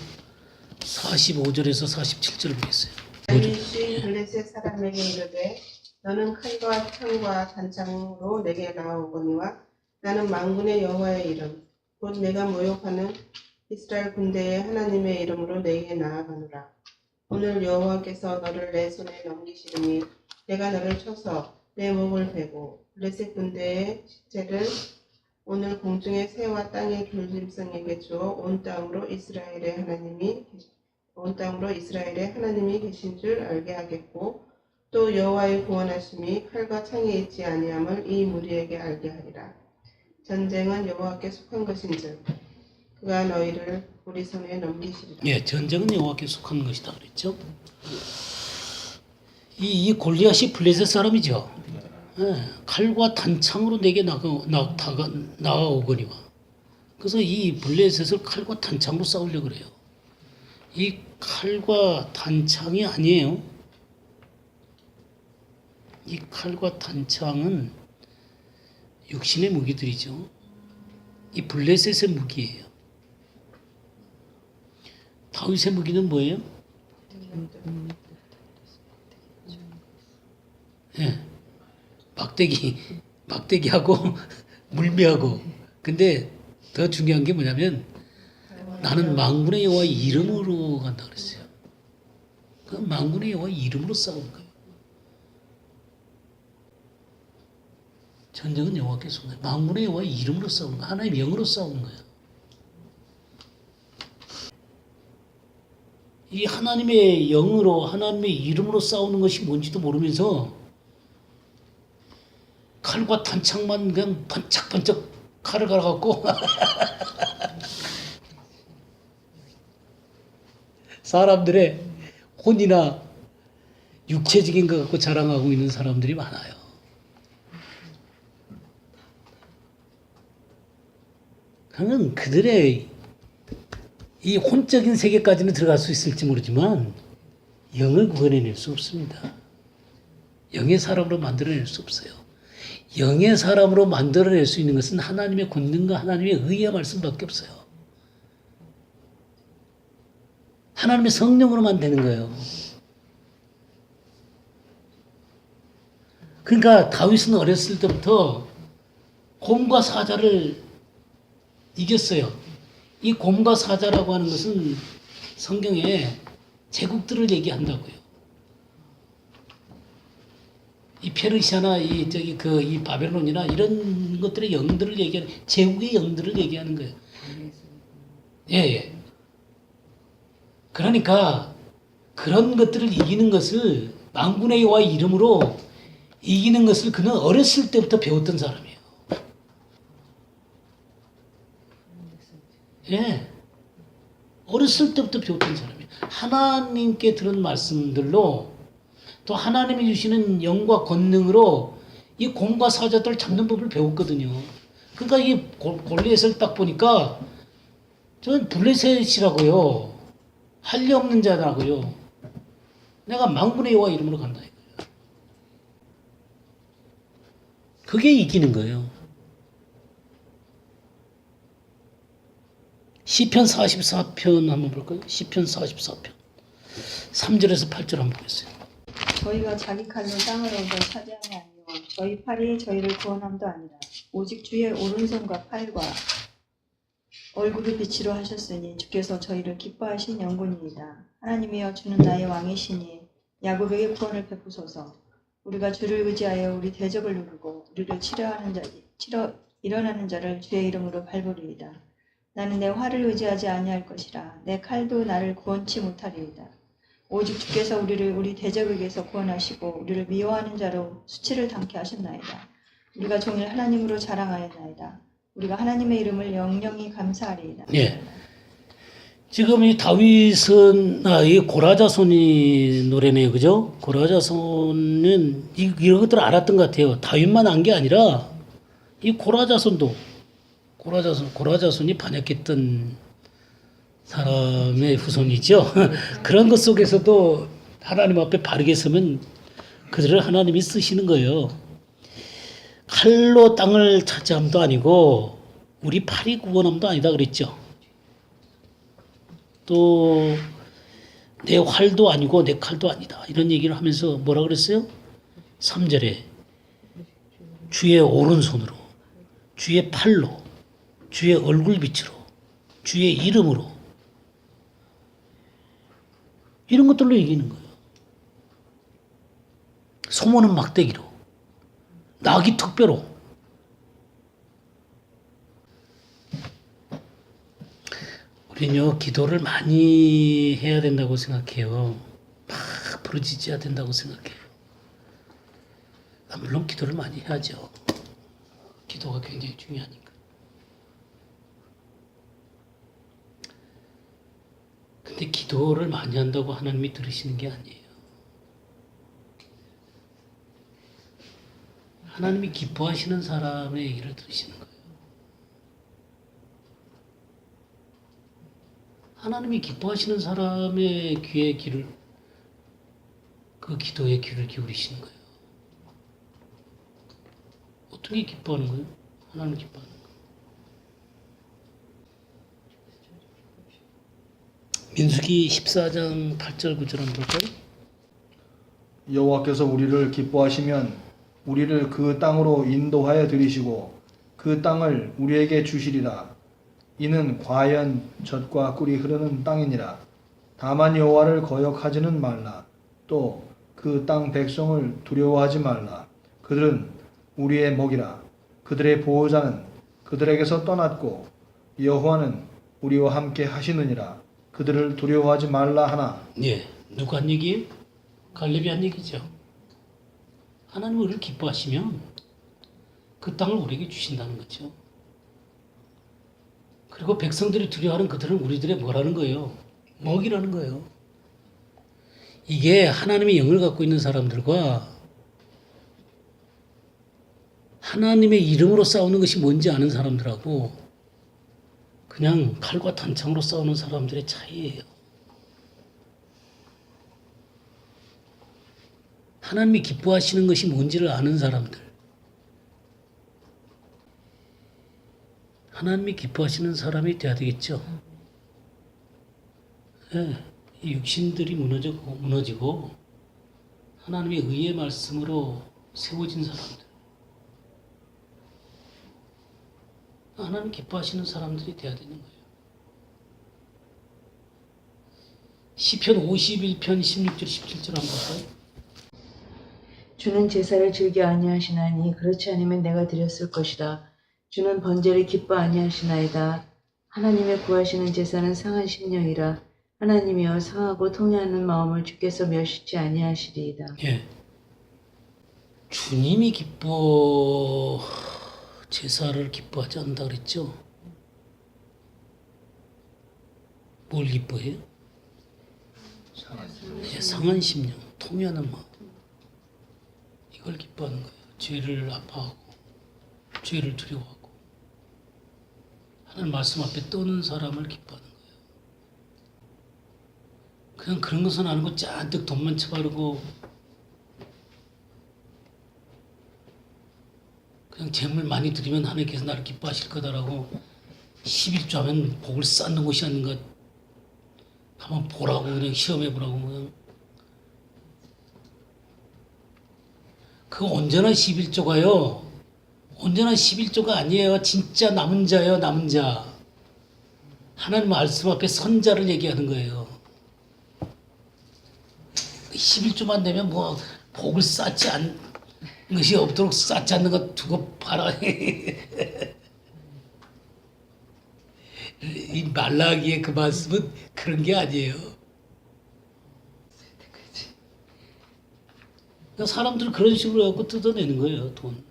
45절에서 47절을 보겠어요. 다윗이 블레셋 사람에게 이르되 너는 칼과 창과 단창으로 내게 나아오거니와 나는 만군의 여호와의 이름 곧 내가 모욕하는 이스라엘 군대의 하나님의 이름으로 내게 나아가노라. 오늘 여호와께서 너를 내 손에 넘기시리니 내가 너를 쳐서 내 목을 베고 블레셋 군대의 시체를 오늘 공중의 새와 땅의 귤짐승에게 주어 온 땅으로 이스라엘의 하나님이 계신 줄 알게 하겠고 또 여호와의 구원하심이 칼과 창에 있지 아니함을 이 무리에게 알게 하리라. 전쟁은 여호와께 속한 것인즉 그가 너희를 우리 손에 넘기시리라. 예, 전쟁은 여호와께 속한 것이다 그랬죠. 이 골리앗이 블레셋 사람이죠. 예, 칼과 단창으로 내게 나아오거니와. 그래서 이 블레셋을 칼과 단창으로 싸우려고 그래요. 이 칼과 단창이 아니에요. 이 칼과 단창은 육신의 무기들이죠. 이 블레셋의 무기예요. 다윗의 무기는 뭐예요? 예, 막대기하고 물매하고. 근데 더 중요한 게 뭐냐면 나는 만군의 여호와의 이름으로 간다 그랬어요. 그 만군의 여호와의 이름으로 싸우는 거예요. 전쟁은 여호와께 속한 거예요. 만군의 여호와의 이름으로 싸우는 거예요. 하나님의 영으로 싸우는 거예요. 이 하나님의 영으로, 하나님의 이름으로 싸우는 것이 뭔지도 모르면서 칼과 단창만 그냥 번쩍번쩍 칼을 갈아갖고 사람들의 혼이나 육체적인 것 갖고 자랑하고 있는 사람들이 많아요. 그러면 그들의 이 혼적인 세계까지는 들어갈 수 있을지 모르지만 영을 구원해낼 수 없습니다. 영의 사람으로 만들어낼 수 없어요. 영의 사람으로 만들어낼 수 있는 것은 하나님의 권능과 하나님의 의의 말씀밖에 없어요. 하나님의 성령으로만 되는 거예요. 그러니까 다윗은 어렸을 때부터 곰과 사자를 이겼어요. 이 곰과 사자라고 하는 것은 성경에 제국들을 얘기한다고요. 이 페르시아나 이 바벨론이나 이런 것들의 영들을 얘기하는 제국의 영들을 얘기하는 거예요. 예. 그러니까 그런 것들을 이기는 것을 만군의 여호와 이름으로 이기는 것을 그는 어렸을 때부터 배웠던 사람이에요. 예. 어렸을 때부터 배웠던 사람이에요. 하나님께 들은 말씀들로 또 하나님이 주시는 영과 권능으로 이 곰과 사자들을 잡는 법을 배웠거든요. 그러니까 이 골리앗을 딱 보니까 저는 블레셋이라고요. 할 리 없는 자라고요. 내가 만군의 여호와 이름으로 간다 이거예요. 그게 이기는 거예요. 시편 44편 한번 볼까요? 시편 44편 3절에서 8절 한번 보겠어요. 저희가 자기 칼로 땅을 얻어 차지함이 아니요 저희 팔이 저희를 구원함도 아니라 오직 주의 오른손과 팔과 얼굴을 빛으로 하셨으니 주께서 저희를 기뻐하신 영광이니이다. 하나님이여 주는 나의 왕이시니 야곱에게 구원을 베푸소서. 우리가 주를 의지하여 우리 대적을 누르고 우리를 일어나는 자를 주의 이름으로 밟으리이다. 나는 내 활을 의지하지 아니할 것이라 내 칼도 나를 구원치 못하리이다. 오직 주께서 우리를 우리 대적에게서 구원하시고 우리를 미워하는 자로 수치를 당케 하셨나이다. 우리가 종일 하나님으로 자랑하였나이다. 우리가 하나님의 이름을 영영히 감사하리이다. 예. 지금 이 다윗은 이 고라자손이 노래네요, 그죠? 고라자손은 이런 것들을 알았던 것 같아요. 다윗만 안 게 아니라 이 고라자손이 반역했던 사람의 후손이죠. 그런 것 속에서도 하나님 앞에 바르게 서면 그들을 하나님이 쓰시는 거예요. 칼로 땅을 차지함도 아니고 우리 팔이 구원함도 아니다 그랬죠. 또 내 활도 아니고 내 칼도 아니다 이런 얘기를 하면서 뭐라 그랬어요? 3절에 주의 오른손으로 주의 팔로 주의 얼굴빛으로 주의 이름으로 이런 것들로 이기는 거예요. 소모는 막대기로 낙이 턱뼈로 우리는요 기도를 많이 해야 된다고 생각해요. 막 부르짖어야 된다고 생각해요. 물론 기도를 많이 해야죠. 기도가 굉장히 중요하니까. 근데 기도를 많이 한다고 하나님이 들으시는 게 아니에요. 하나님이 기뻐하시는 사람의 얘기를 들으시는 거예요. 하나님이 기뻐하시는 사람의 귀에 그 기도에 귀를 기울이시는 거예요. 어떻게 기뻐하는 거예요? 하나님 기뻐하는 거예요. 민수기 14장 8절 9절 한번 볼까요? 여호와께서 우리를 기뻐하시면 우리를 그 땅으로 인도하여 들이시고 그 땅을 우리에게 주시리라. 이는 과연 젖과 꿀이 흐르는 땅이니라. 다만 여호와를 거역하지는 말라. 또 그 땅 백성을 두려워하지 말라. 그들은 우리의 먹이라. 그들의 보호자는 그들에게서 떠났고 여호와는 우리와 함께 하시느니라. 그들을 두려워하지 말라 하나. 예, 누가 한 얘기예요? 갈렙이 한 얘기죠. 하나님 우리를 기뻐하시면 그 땅을 우리에게 주신다는 거죠. 그리고 백성들이 두려워하는 그들은 우리들의 뭐라는 거예요? 먹이라는 거예요. 이게 하나님의 영을 갖고 있는 사람들과 하나님의 이름으로 싸우는 것이 뭔지 아는 사람들하고 그냥 칼과 단창으로 싸우는 사람들의 차이예요. 하나님이 기뻐하시는 것이 뭔지를 아는 사람들, 하나님이 기뻐하시는 사람이 돼야 되겠죠. 예, 이 육신들이 무너지고 하나님의 의의 말씀으로 세워진 사람들, 하나님 기뻐하시는 사람들이 돼야 되는 거예요. 시편 51편 16절 17절 한번 볼까요? 주는 제사를 즐겨 아니하시나니 그렇지 않으면 내가 드렸을 것이다. 주는 번제를 기뻐 아니하시나이다. 하나님의 구하시는 제사는 상한 심령이라. 하나님이여 상하고 통회하는 마음을 주께서 멸시치 아니하시리이다. 예. 주님이 제사를 기뻐하지 않는다 그랬죠? 뭘 기뻐해요? 상한 심령, 통회하는 마음. 이걸 기뻐하는 거예요. 죄를 아파하고, 죄를 두려워하고, 하나님 말씀 앞에 떠는 사람을 기뻐하는 거예요. 그냥 그런 것은 아니고 잔뜩 돈만 쳐바르고 그냥 재물 많이 드리면 하나님께서 나를 기뻐하실 거다라고 11조 하면 복을 쌓는 것이 아닌가 한번 보라고 그냥 시험해 보라고 그냥 그 언제나 11조가요. 언제나 11조가 아니에요. 진짜 남은 자예요. 남은 자. 하나님 말씀 앞에 선 자를 얘기하는 거예요. 11조만 되면 뭐 복을 쌓지 않는 것이 없도록 쌓지 않는 것 두고 봐라. 이 말라기의 그 말씀은 그런 게 아니에요. 그러니까 사람들 그런 식으로 해갖고 뜯어내는 거예요, 돈.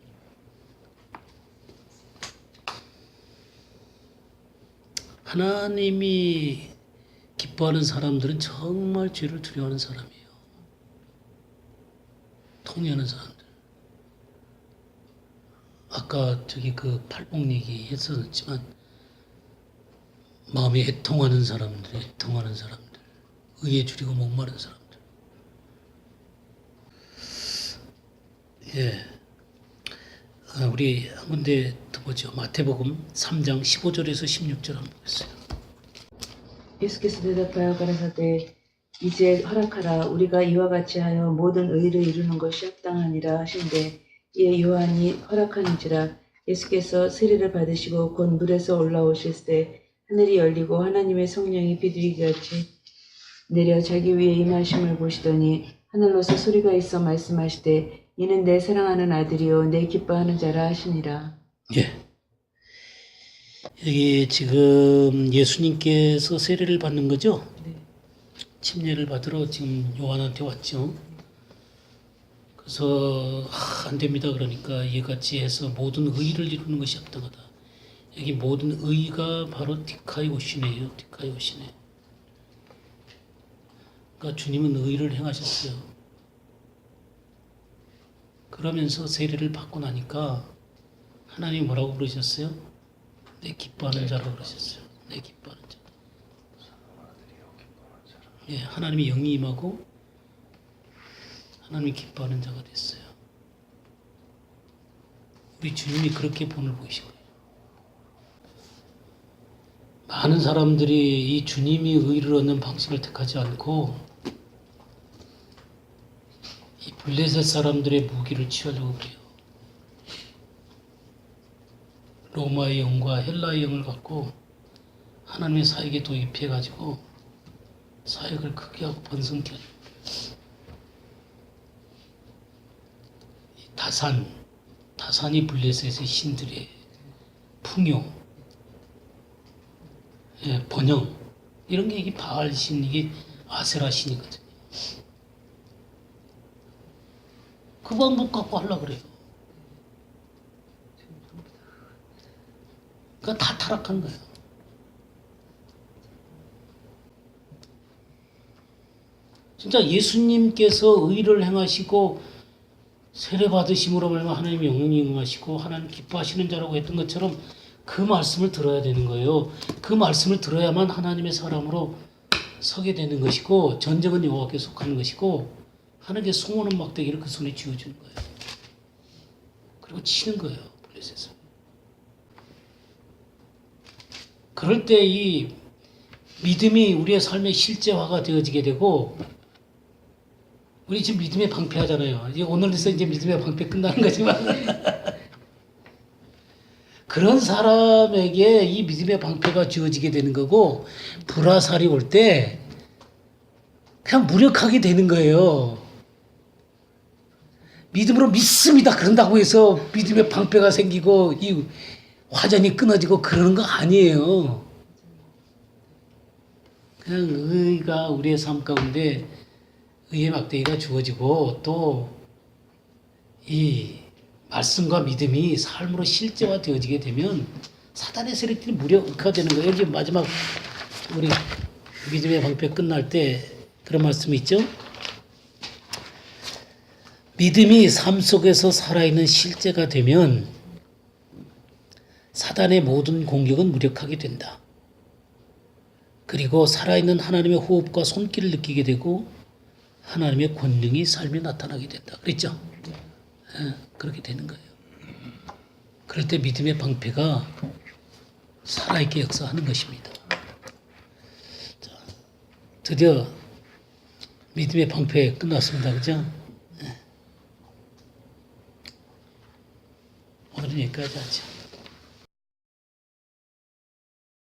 하나님이 기뻐하는 사람들은 정말 죄를 두려워하는 사람이에요. 통회하는 사람들. 아까 그 팔복 얘기 했었지만 마음이 애통하는 사람들, 의에 줄이고 목마른 사람들. 예. 우리 한 군데 더 보죠. 마태복음 3장 15절에서 16절 한번 보겠어요. 예수께서 대답하여 가라사대 이제 허락하라. 우리가 이와 같이 하여 모든 의를 이루는 것이 합당하니라 하신대 이에 요한이 허락하는지라. 예수께서 세례를 받으시고 곧 물에서 올라오실 때 하늘이 열리고 하나님의 성령이 비둘기같이 내려 자기 위에 임하심을 보시더니 하늘로서 소리가 있어 말씀하시되 이는 내 사랑하는 아들이요 내 기뻐하는 자라 하시니라. 예. 여기 지금 예수님께서 세례를 받는 거죠? 네. 침례를 받으러 지금 요한한테 왔죠. 그래서 안 됩니다. 그러니까 이같이 해서 모든 의를 이루는 것이 합당하다. 여기 모든 의가 바로 디카이오시네요. 디카이오시네. 그러니까 주님은 의를 행하셨어요. 그러면서 세례를 받고 나니까 하나님이 뭐라고 부르셨어요? 내 기뻐하는 자라고 그러셨어요. 내 기뻐하는 자. 예, 하나님이 영이 임하고 하나님이 기뻐하는 자가 됐어요. 우리 주님이 그렇게 본을 보이신 거예요. 많은 사람들이 이 주님이 의를 얻는 방식을 택하지 않고 이 블레셋 사람들의 무기를 취하려고 그래요. 로마의 영과 헬라의 영을 갖고 하나님의 사역에 도입해가지고 사역을 크게 하고 번성케 하는 거예요. 다산이 블레셋의 신들의 풍요, 예, 번영 이런 게 이게 바알 신, 이게 아세라 신이거든요. 그 방법 갖고 하려고 그래요. 그러니까 다 타락한 거예요. 진짜 예수님께서 의를 행하시고 세례 받으심으로 말미암아 하나님 영광이 응하시고 하나님 기뻐하시는 자라고 했던 것처럼 그 말씀을 들어야 되는 거예요. 그 말씀을 들어야만 하나님의 사람으로 서게 되는 것이고 전쟁은 여호와께 속하는 것이고 하나님께 송원한 막대기를 그 손에 쥐어주는 거예요. 그리고 치는 거예요. 블레셋을. 그럴 때 이 믿음이 우리의 삶의 실제화가 되어지게 되고, 우리 지금 믿음의 방패하잖아요. 이제 오늘에서 이제 믿음의 방패 끝나는 거지만 그런 사람에게 이 믿음의 방패가 주어지게 되는 거고, 불화살이 올 때 그냥 무력하게 되는 거예요. 믿음으로 믿습니다 그런다고 해서 믿음의 방패가 생기고 이 화전이 끊어지고 그러는 거 아니에요. 그냥 의가 우리의 삶 가운데 의의 막대기가 주어지고, 또 이 말씀과 믿음이 삶으로 실제화 되어지게 되면 사단의 세력들이 무력화되는 거예요. 여기 마지막 우리 믿음의 방패 끝날 때 그런 말씀이 있죠. 믿음이 삶 속에서 살아있는 실제가 되면 사단의 모든 공격은 무력하게 된다. 그리고 살아있는 하나님의 호흡과 손길을 느끼게 되고 하나님의 권능이 삶에 나타나게 된다. 그랬죠? 그렇게 되는 거예요. 그럴 때 믿음의 방패가 살아있게 역사하는 것입니다. 자, 드디어 믿음의 방패 끝났습니다. 그죠? 오늘은 여기까지 하죠.